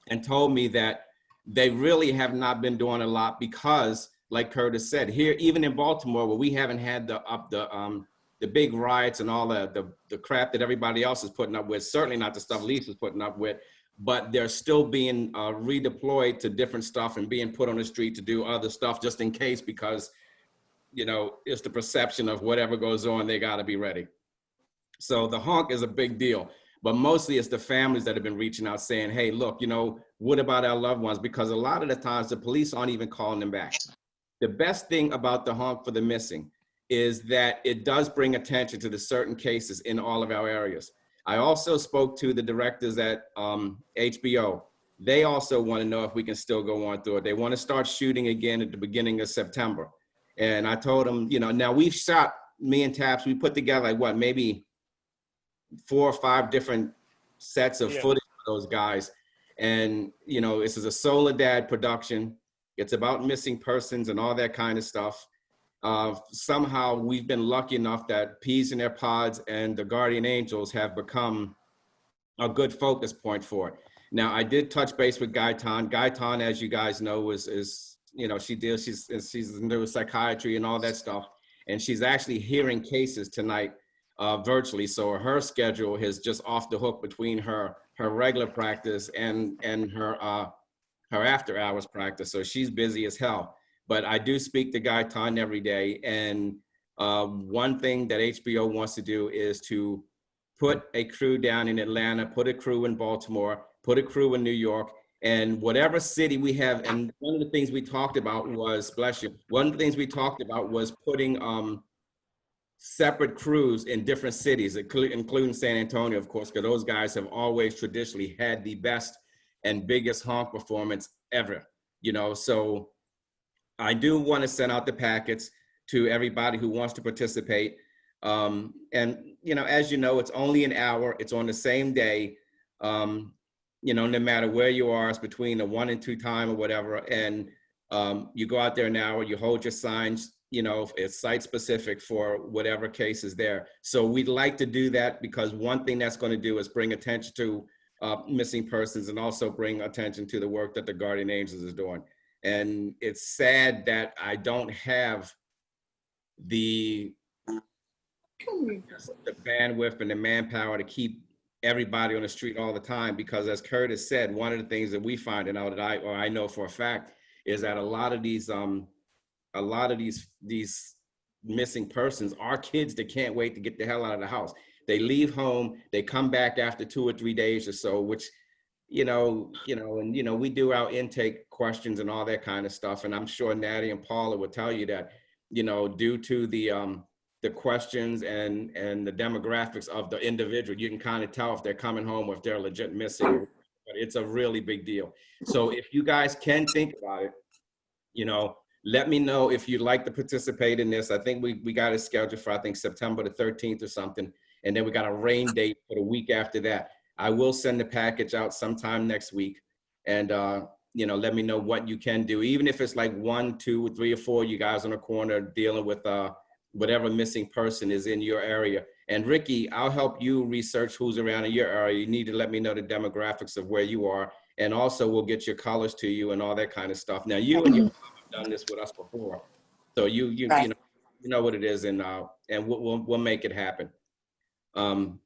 and told me that they really have not been doing a lot because, like Curtis said, here, even in Baltimore, where we haven't had the big riots and all the crap that everybody else is putting up with, certainly not the stuff Lisa's putting up with, but they're still being redeployed to different stuff and being put on the street to do other stuff just in case, because, it's the perception of whatever goes on, they got to be ready. So the honk is a big deal. But mostly it's the families that have been reaching out saying, hey, look, what about our loved ones? Because a lot of the times the police aren't even calling them back. The best thing about the honk for the missing is that it does bring attention to the certain cases in all of our areas. I also spoke to the directors at HBO. They also want to know if we can still go on through it. They want to start shooting again at the beginning of September. And I told them, now we've shot, me and Taps, we put together maybe 4 or 5 different sets of footage for those guys. And, this is a Soledad production. It's about missing persons and all that kind of stuff. Somehow we've been lucky enough that Peas in Their Pods and the Guardian Angels have become a good focus point for it. Now, I did touch base with Gaitan. Gaitan, as you guys know, is you know, she's into psychiatry and all that stuff. And she's actually hearing cases tonight virtually. So her schedule is just off the hook between her regular practice and her after hours practice. So she's busy as hell. But I do speak to Gaitan every day. And one thing that HBO wants to do is to put a crew down in Atlanta, put a crew in Baltimore, put a crew in New York, and whatever city we have. And one of the things we talked about was, bless you, one of the things we talked about was putting separate crews in different cities, including San Antonio, of course, because those guys have always traditionally had the best and biggest honk performance ever, you know. So I do want to send out the packets to everybody who wants to participate. And, you know, as you know, it's only an hour. It's on the same day. You know, no matter where you are, it's between a 1 and 2 time or whatever. And you go out there an hour, you hold your signs, you know, it's site specific for whatever case is there. So we'd like to do that because one thing that's going to do is bring attention to missing persons and also bring attention to the work that the Guardian Angels is doing. And it's sad that I don't have the bandwidth and the manpower to keep everybody on the street all the time, because as Curtis said, one of the things that we find out that I know for a fact is that a lot of these missing persons are kids that can't wait to get the hell out of the house. They leave home, they come back after 2 or 3 days or so, which, you know, and, you know, we do our intake questions and all that kind of stuff. And I'm sure Natty and Paula will tell you that, you know, due to the questions and the demographics of the individual, you can kind of tell if they're coming home or if they're legit missing. But it's a really big deal. So if you guys can think about it, you know, let me know if you'd like to participate in this. I think we got it scheduled for, I think, September the 13th or something. And then we got a rain date for the week after that. I will send the package out sometime next week. And, you know, let me know what you can do. Even if it's like 1, 2, 3, or 4, you guys on the corner dealing with whatever missing person is in your area. And Ricky, I'll help you research who's around in your area. You need to let me know the demographics of where you are. And also we'll get your colors to you and all that kind of stuff. Now you and your mom have done this with us before. So you know what it is, and we'll make it happen. I'm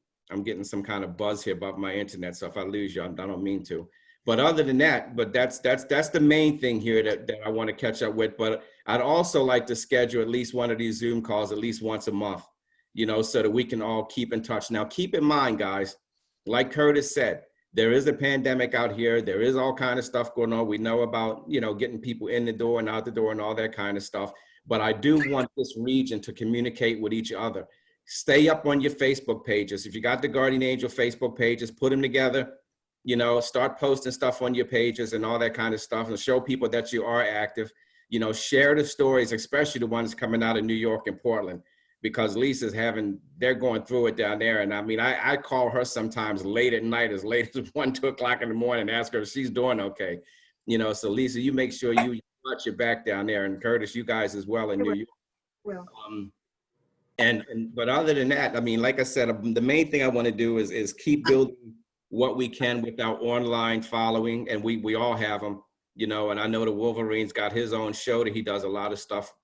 getting some kind of buzz here about my internet, so if I lose you, I don't mean to. But other than that, but that's the main thing here that I want to catch up with. But I'd also like to schedule at least one of these Zoom calls at least once a month, you know, so that we can all keep in touch. Now, keep in mind, guys, like Curtis said, there is a pandemic out here. There is all kind of stuff going on. We know about, you know, getting people in the door and out the door and all that kind of stuff. But I do want this region to communicate with each other. Stay up on your Facebook pages. If you got the Guardian Angel Facebook pages, put them together. You know, start posting stuff on your pages and all that kind of stuff, and show people that you are active. You know, share the stories, especially the ones coming out of New York and Portland, because Lisa's they're going through it down there. And I mean, I call her sometimes late at night, as late as 1, 2 o'clock in the morning, and ask her if she's doing okay. You know, so Lisa, you make sure you watch your back down there, and Curtis, you guys as well in New York.
Well.
But other than that, I mean, like I said, the main thing I want to do is keep building what we can with our online following, and we all have them, you know. And I know the Wolverine's got his own show that he does a lot of stuff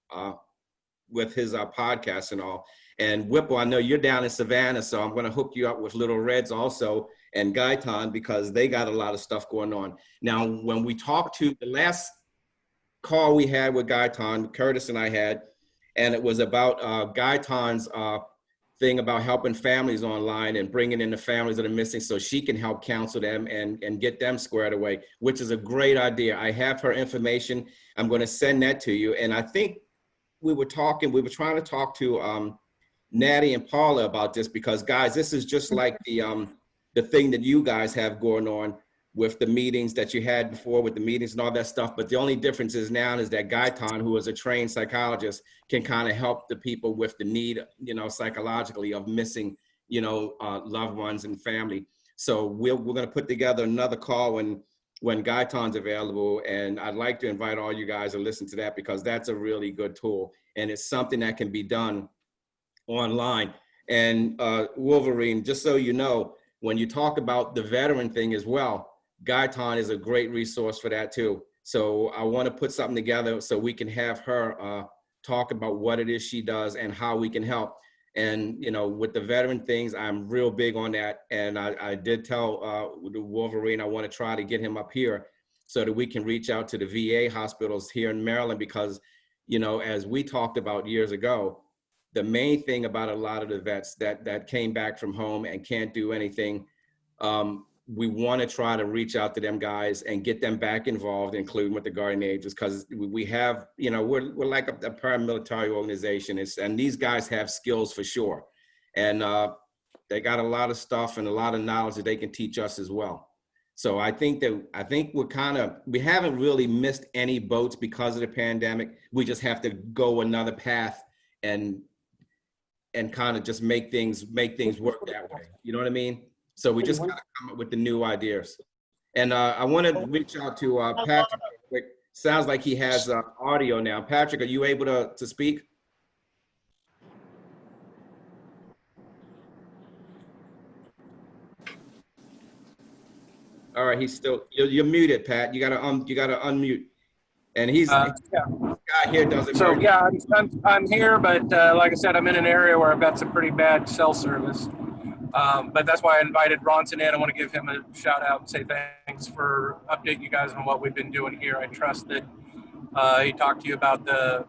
with his podcast and all. And Whipple, I know you're down in Savannah, so I'm going to hook you up with Little Reds also and Gaitan, because they got a lot of stuff going on. Now, when we talked to the last call we had with Gaitan, Curtis and I had, and it was about Gaitan's thing about helping families online and bringing in the families that are missing so she can help counsel them and get them squared away, which is a great idea. I have her information. I'm going to send that to you. And I think we were trying to talk to Natty and Paula about this, because guys, this is just like the thing that you guys have going on with the meetings that you had before, with the meetings and all that stuff. But the only difference is now is that Gaitan, who is a trained psychologist, can kind of help the people with the need, you know, psychologically of missing, you know, loved ones and family. So we're going to put together another call when Gaitan's available. And I'd like to invite all you guys to listen to that, because that's a really good tool. And it's something that can be done online. And Wolverine, just so you know, when you talk about the veteran thing as well, Guyton is a great resource for that too. So I want to put something together so we can have her talk about what it is she does and how we can help. And, you know, with the veteran things, I'm real big on that. And I did tell the Wolverine, I want to try to get him up here so that we can reach out to the VA hospitals here in Maryland, because, you know, as we talked about years ago, the main thing about a lot of the vets that came back from home and can't do anything, we want to try to reach out to them guys and get them back involved, including with the Guardian Angels, because we have, you know, we're like a paramilitary organization, and these guys have skills for sure, and they got a lot of stuff and a lot of knowledge that they can teach us as well. So I think we haven't really missed any boats because of the pandemic. We just have to go another path and kind of just make things work that way. You know what I mean? So we just got to come up with the new ideas. And I want to reach out to Patrick real quick. Sounds like he has audio now. Patrick, are you able to speak? All right, he's still, you're muted, Pat. You gotta unmute. And he's
Yeah.
guy here doesn't.
So yeah, I'm here, but like I said, I'm in an area where I've got some pretty bad cell service. But that's why I invited Ronson in. I want to give him a shout out and say thanks for updating you guys on what we've been doing here. I trust that he talked to you about the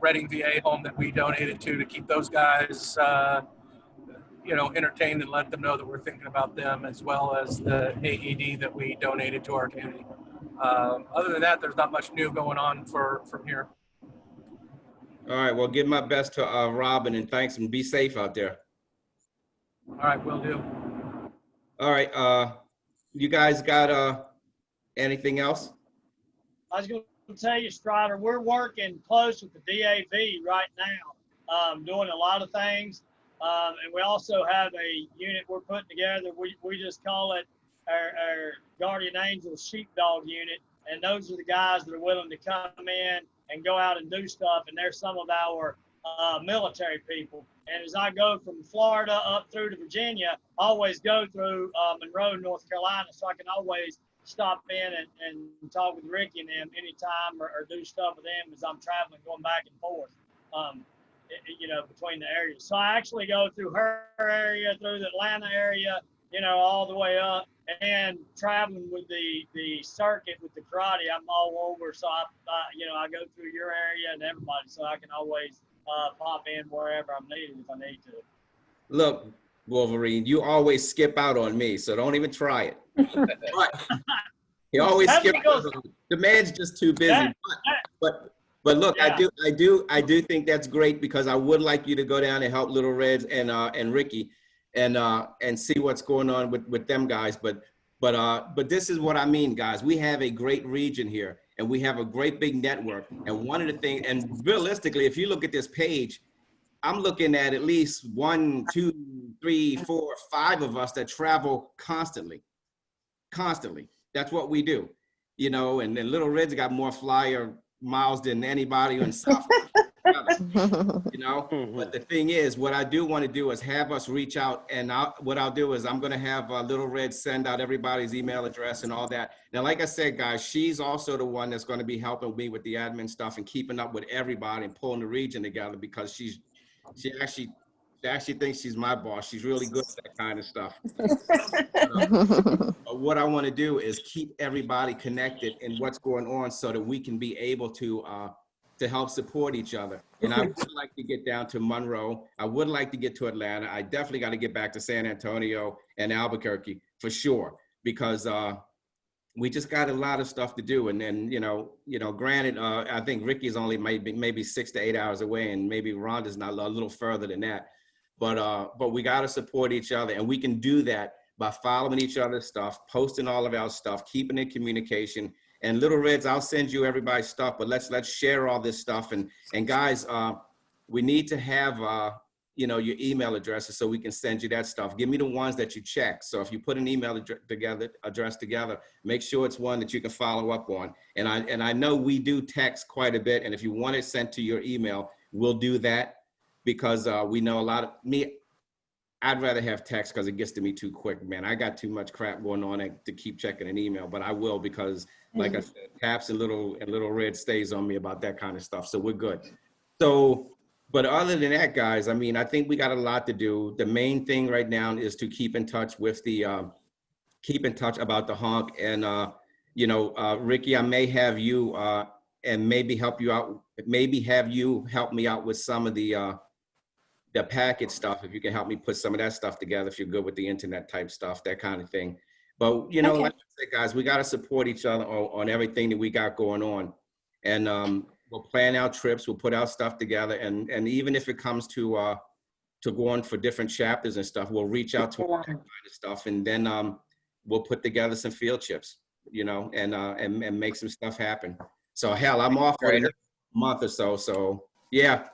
Reading VA home that we donated to keep those guys, you know, entertained and let them know that we're thinking about them, as well as the AED that we donated to our community. Other than that, there's not much new going on from here.
All right, well, give my best to Robin, and thanks, and be safe out there.
All right, will do.
All right, you guys got anything else?
I was going to tell you, Strider, we're working close with the DAV right now, doing a lot of things. And we also have a unit we're putting together. We just call it our Guardian Angel Sheepdog Unit. And those are the guys that are willing to come in and go out and do stuff. And they're some of our military people. And as I go from Florida up through to Virginia, I always go through Monroe, North Carolina, so I can always stop in and talk with Ricky and them anytime, or do stuff with them as I'm traveling, going back and forth, you know, between the areas. So I actually go through her area, through the Atlanta area, you know, all the way up, and traveling with the circuit with the karate, I'm all over. So you know, I go through your area and everybody, so I can always pop in wherever I'm needed if I need to.
Look, Wolverine, you always skip out on me, so don't even try it. But you always skip out on me. The man's just too busy. But look, yeah. I do think that's great, because I would like you to go down and help Little Reds and Ricky and see what's going on with them guys. But this is what I mean, guys. We have a great region here, and we have a great big network. And one of the things, and realistically, if you look at this page, I'm looking at least 1, 2, 3, 4, 5 of us that travel constantly. That's what we do, you know. And then Little Red's got more flyer miles than anybody in South Africa, you know. But the thing is, what I do want to do is have us reach out, and what I'll do is I'm going to have Little Red send out everybody's email address and all that. Now, like I said, guys, she's also the one that's going to be helping me with the admin stuff and keeping up with everybody and pulling the region together, because she actually thinks she's my boss. She's really good at that kind of stuff. What I want to do is keep everybody connected in what's going on, so that we can be able to help support each other. And I would like to get down to Monroe. I would like to get to Atlanta. I definitely got to get back to San Antonio and Albuquerque for sure, because we just got a lot of stuff to do. And then, you know, granted, I think Ricky's only maybe 6 to 8 hours away, and maybe Rhonda's not a little further than that. But we got to support each other, and we can do that by following each other's stuff, posting all of our stuff, keeping in communication. And Little Reds, I'll send you everybody's stuff, but let's share all this stuff. And guys, we need to have you know, your email addresses so we can send you that stuff. Give me the ones that you check. So if you put an email address together, make sure it's one that you can follow up on. And I know we do text quite a bit, and if you want it sent to your email, we'll do that, because we know a lot of I'd rather have text because it gets to me too quick, man. I got too much crap going on to keep checking an email, but I will because, like I said, taps and little red stays on me about that kind of stuff. So we're good. So, but other than that, guys, I mean, I think we got a lot to do. The main thing right now is to keep in touch with keep in touch about the honk. And, you know, Ricky, I may have you and maybe help you out. Maybe have you help me out with some of the package stuff. If you can help me put some of that stuff together, if you're good with the internet type stuff, that kind of thing. But, you know, like I said, guys, we got to support each other on everything that we got going on. And we'll plan our trips, we'll put our stuff together. And even if it comes to going for different chapters and stuff, we'll reach out to all that kind of stuff. And then we'll put together some field trips, you know, and make some stuff happen. So hell, I'm off for the next month or so. So yeah.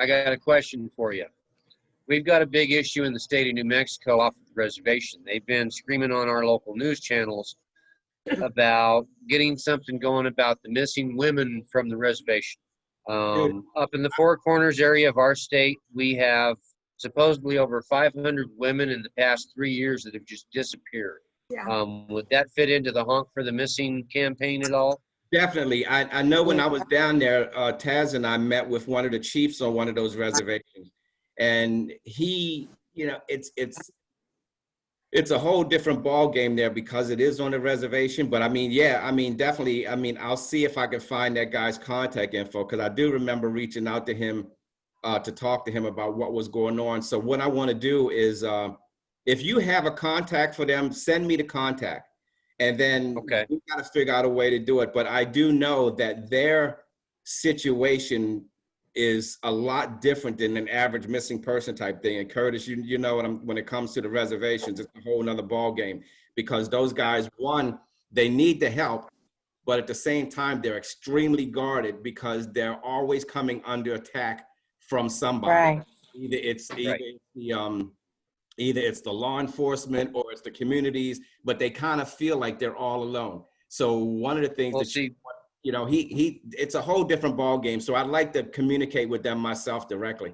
I got a question for you. We've got a big issue in the state of New Mexico off the reservation. They've been screaming on our local news channels about getting something going about the missing women from the reservation. Up in the Four Corners area of our state, we have supposedly over 500 women in the past 3 years that have just disappeared.
Yeah.
Would that fit into the Honk for the Missing campaign at all?
Definitely. I know when I was down there, Taz and I met with one of the chiefs on one of those reservations. And he, you know, it's a whole different ball game there because it is on the reservation. But I mean, yeah, I mean, definitely. I mean, I'll see if I can find that guy's contact info because I do remember reaching out to him to talk to him about what was going on. So what I want to do is, if you have a contact for them, send me the contact. And then we got to figure out a way to do it. But I do know that their situation is a lot different than an average missing person type thing. And Curtis, you know when it comes to the reservations, it's a whole nother ball game because those guys, one, they need the help, but at the same time, they're extremely guarded because they're always coming under attack from somebody.
Right.
Either it's the law enforcement or it's the communities, but they kind of feel like they're all alone. So one of the things you know, it's a whole different ball game. So I'd like to communicate with them myself directly.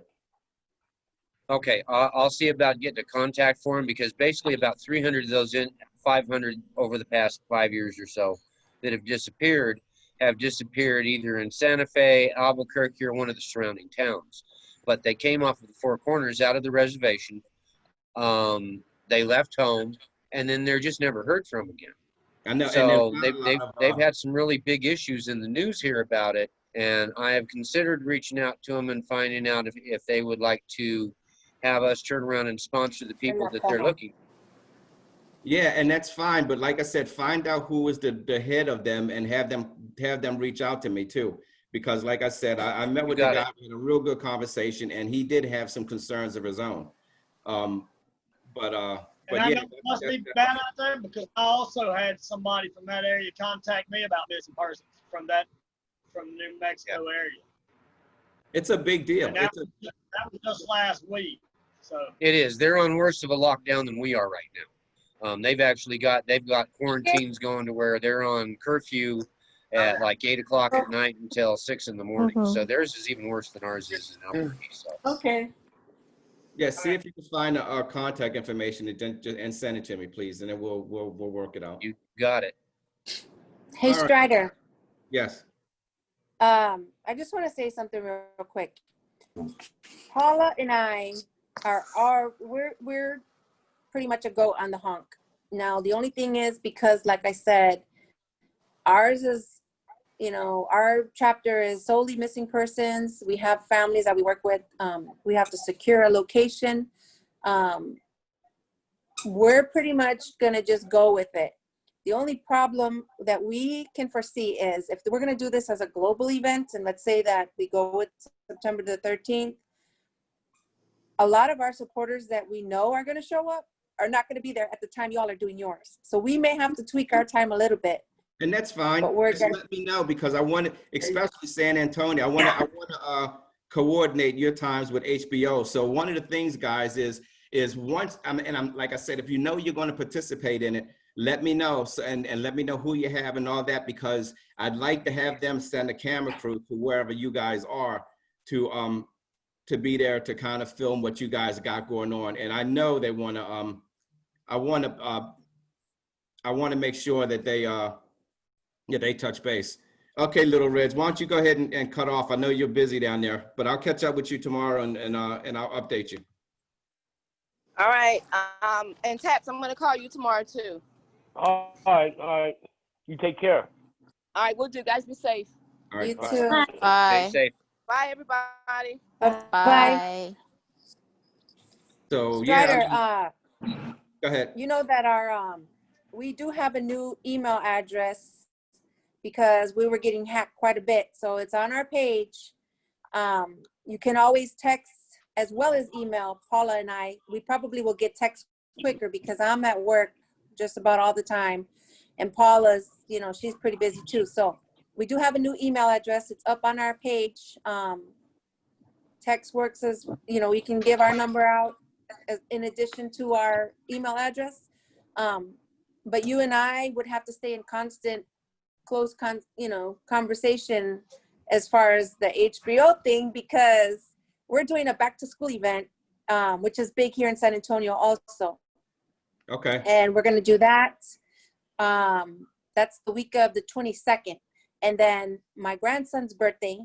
Okay, I'll see about getting a contact for him because basically about 300 of those 500 over the past 5 years or so that have disappeared either in Santa Fe, Albuquerque, or one of the surrounding towns. But they came off of the Four Corners out of the reservation. They left home, and then they're just never heard from again.
I know.
So they've had some really big issues in the news here about it, and I have considered reaching out to them and finding out if they would like to have us turn around and sponsor the people that they're looking for.
Yeah, and that's fine. But like I said, find out who is the head of them and have them reach out to me too. Because like I said, I met with the guy, we had a real good conversation, and he did have some concerns of his own.
And I know it must be bad out there because I also had somebody from that area contact me about missing persons from the New Mexico area.
It's a big deal.
And that was just last week. So
it is. They're on worse of a lockdown than we are right now. They've got quarantines going to where they're on curfew at like 8 o'clock at night until 6 in the morning. So theirs is even worse than ours is in Albuquerque. So.
Okay.
Yeah, see if you can find our contact information and send it to me, please, and then we'll work it out.
You got it.
Hey, Strider.
Yes.
I just want to say something real quick. Paula and I we're pretty much a go on the honk. Now, the only thing is because, like I said, ours is, you know, our chapter is solely missing persons. We have families that we work with. We have to secure a location. We're pretty much gonna just go with it. The only problem that we can foresee is if we're gonna do this as a global event, and let's say that we go with September the 13th, a lot of our supporters that we know are gonna show up are not gonna be there at the time y'all are doing yours. So we may have to tweak our time a little bit.
And that's fine. Just let me know because I want to, especially San Antonio, I want to coordinate your times with HBO. So one of the things, guys, is once I'm like I said, if you know you're going to participate in it, let me know. So, and let me know who you have and all that, because I'd like to have them send a camera crew to wherever you guys are to to be there to kind of film what you guys got going on. And I know they want to, I want to make sure that they touch base. Okay, Little Reds, why don't you go ahead and cut off? I know you're busy down there, but I'll catch up with you tomorrow and I'll update you.
All right. And Taps, I'm gonna call you tomorrow too.
All right. You take care.
All right, we'll do. Guys, be safe.
All right.
You
Bye.
too.
Stay
Bye.
safe.
Bye, everybody.
Bye.
Bye.
So yeah,
Strider,
go ahead.
you know that we do have a new email address because we were getting hacked quite a bit. So it's on our page. You can always text as well as email Paula and I. We probably will get text quicker because I'm at work just about all the time. And Paula's, she's pretty busy too. So we do have a new email address. It's up on our page. Text works as, we can give our number out in addition to our email address. But you and I would have to stay in constant, close conversation as far as the HBO thing, because we're doing a back to school event, which is big here in San Antonio also.
Okay.
And we're going to do that. That's the week of the 22nd. And then my grandson's birthday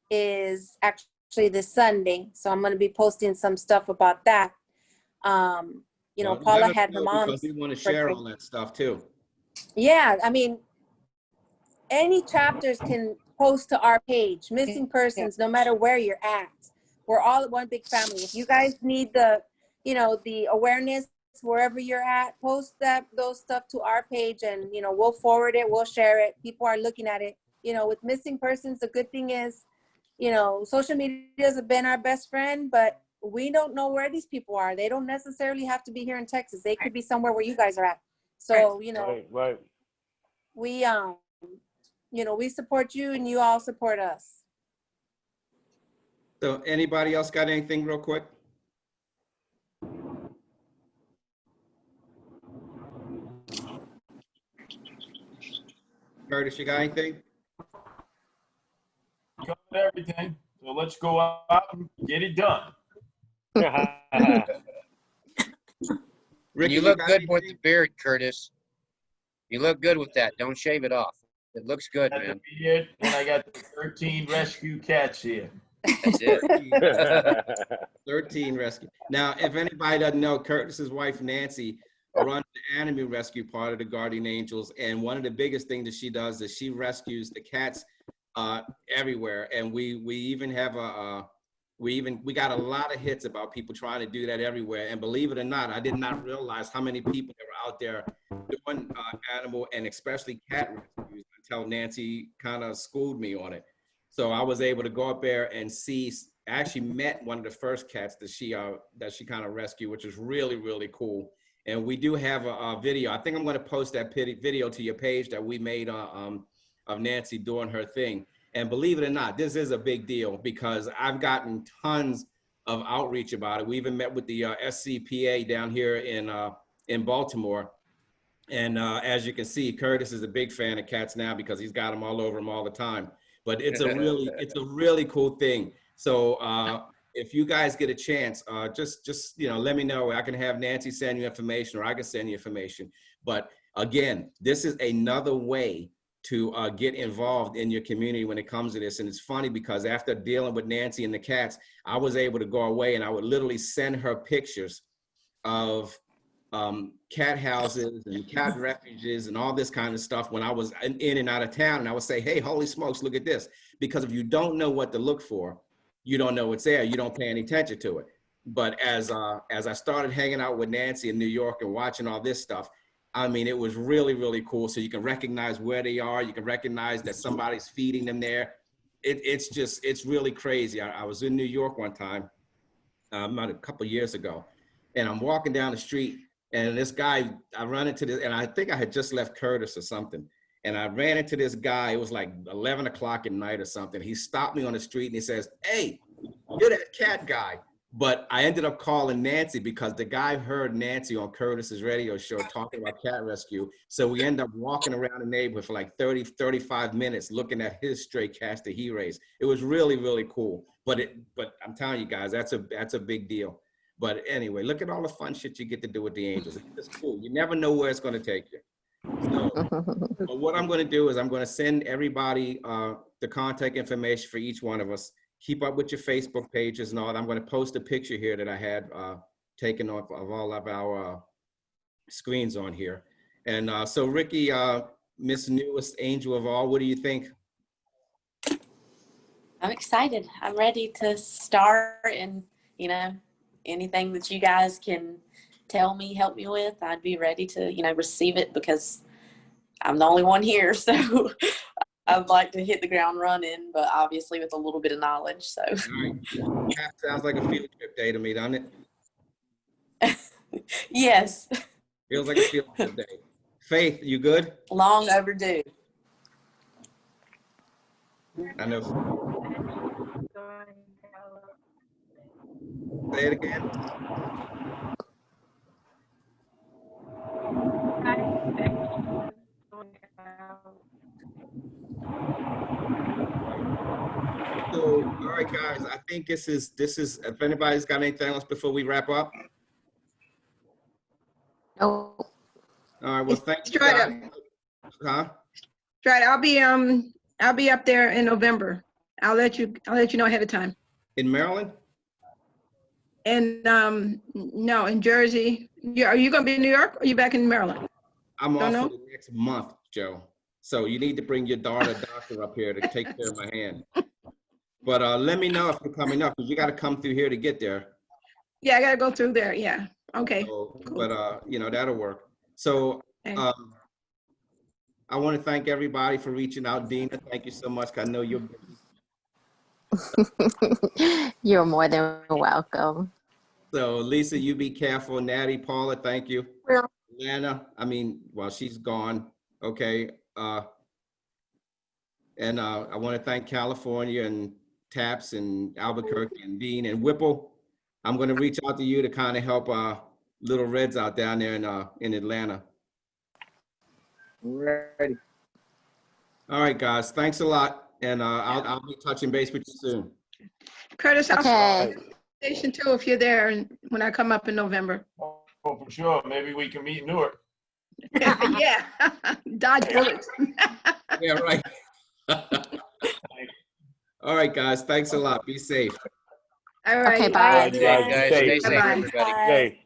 is actually this Sunday. So I'm going to be posting some stuff about that.
Well,
Paula
let us
had her
know
mom's
because we want to share
birthday.
all that stuff too.
Yeah, I mean, any chapters can post to our page, missing persons, no matter where you're at. We're all one big family. If you guys need the awareness wherever you're at, post those stuff to our page and, we'll forward it, we'll share it. People are looking at it. With missing persons, the good thing is, social media has been our best friend, but we don't know where these people are. They don't necessarily have to be here in Texas. They could be somewhere where you guys are at. So,
Right.
we, we support you and you all support us.
So anybody else got anything real quick? Curtis, you got anything?
Covered everything. So let's go out and get it done.
Ricky,
You look
got
good with
anything?
the beard, Curtis. You look good with that. Don't shave it off. It looks good,
Got the
man.
beard, and I got the 13 rescue cats here.
That's it.
13 rescue. Now, if anybody doesn't know, Curtis's wife, Nancy, runs the animal rescue part of the Guardian Angels. And one of the biggest things that she does is she rescues the cats everywhere. And we even have we got a lot of hits about people trying to do that everywhere. And believe it or not, I did not realize how many people that were out there doing animal and especially cat rescues until Nancy kind of schooled me on it. So I was able to go up there and see. I actually met one of the first cats that she kind of rescued, which was really, really cool. And we do have a video. I think I'm going to post that video to your page that we made of Nancy doing her thing. And believe it or not, this is a big deal because I've gotten tons of outreach about it. We even met with the SCPA down here in Baltimore. And as you can see, Curtis is a big fan of cats now because he's got them all over him all the time. But it's a really cool thing. So if you guys get a chance, just let me know. I can have Nancy send you information, or I can send you information. But again, this is another way to get involved in your community when it comes to this. And it's funny because after dealing with Nancy and the cats, I was able to go away and I would literally send her pictures of cat houses and cat refuges and all this kind of stuff when I was in and out of town. And I would say, hey, holy smokes, look at this. Because if you don't know what to look for, you don't know what's there. You don't pay any attention to it. But as I started hanging out with Nancy in New York and watching all this stuff, I mean, it was really, really cool. So you can recognize where they are. You can recognize that somebody's feeding them there. It's really crazy. I was in New York one time, about a couple of years ago, and I'm walking down the street and this guy, I run into this, and I think I had just left Curtis or something. And I ran into this guy. It was like 11 o'clock at night or something. He stopped me on the street and he says, hey, you're that cat guy. But I ended up calling Nancy because the guy heard Nancy on Curtis's radio show talking about cat rescue. So we ended up walking around the neighborhood for like 30, 35 minutes looking at his stray cats that he raised. It was really, really cool. But I'm telling you guys, that's a big deal. But anyway, look at all the fun shit you get to do with the angels. It's cool. You never know where it's going to take you. So, but what I'm going to do is I'm going to send everybody the contact information for each one of us. Keep up with your Facebook pages and all that. I'm going to post a picture here that I had taken off of all of our screens on here. And so Ricky, Miss Newest Angel of All, what do you think?
I'm excited. I'm ready to start, and you know, anything that you guys can tell me, help me with, I'd be ready to, you know, receive it, because I'm the only one here. So I'd like to hit the ground running, but obviously with a little bit of knowledge. So
All right. Sounds like a field trip day to me, doesn't it?
yes.
Feels like a field trip day. Faith, you good?
Long overdue.
I know. Say it again. So, all right, guys, I think this is, if anybody's got anything else before we wrap up.
No.
All right, well, thank you.
Strider.
Huh?
Strider, I'll be up there in November. I'll let you know ahead of time.
In Maryland?
And no, in Jersey. Are you gonna be in New York, or are you back in Maryland?
I'm
Don't
off
know?
for the next month, Joe. So you need to bring your doctor up here to take care of my hand. But let me know if you're coming up, because you got to come through here to get there.
Yeah, I gotta go through there. Yeah. Okay.
So, but you know, that'll work. So I want to thank everybody for reaching out. Dina, thank you so much. I know you're
You're more than welcome.
So Lisa, you be careful. Natty, Paula, thank you.
Yeah.
Lana, I mean, well, she's gone. Okay. And I want to thank California and Taps and Albuquerque and Dean and Whipple. I'm going to reach out to you to kind of help little Reds out down there in Atlanta.
Ready.
All right, guys. Thanks a lot. And I'll be touching base with you soon.
Curtis, I'll
Okay.
station too if you're there, and when I come up in November.
Oh, for sure. Maybe we can meet in Newark.
Yeah. Dodge bullets.
Yeah, right. All right, guys. Thanks a lot. Be safe.
All right.
Okay, bye.
Guys, stay safe,
Bye-bye.
everybody.
Safe.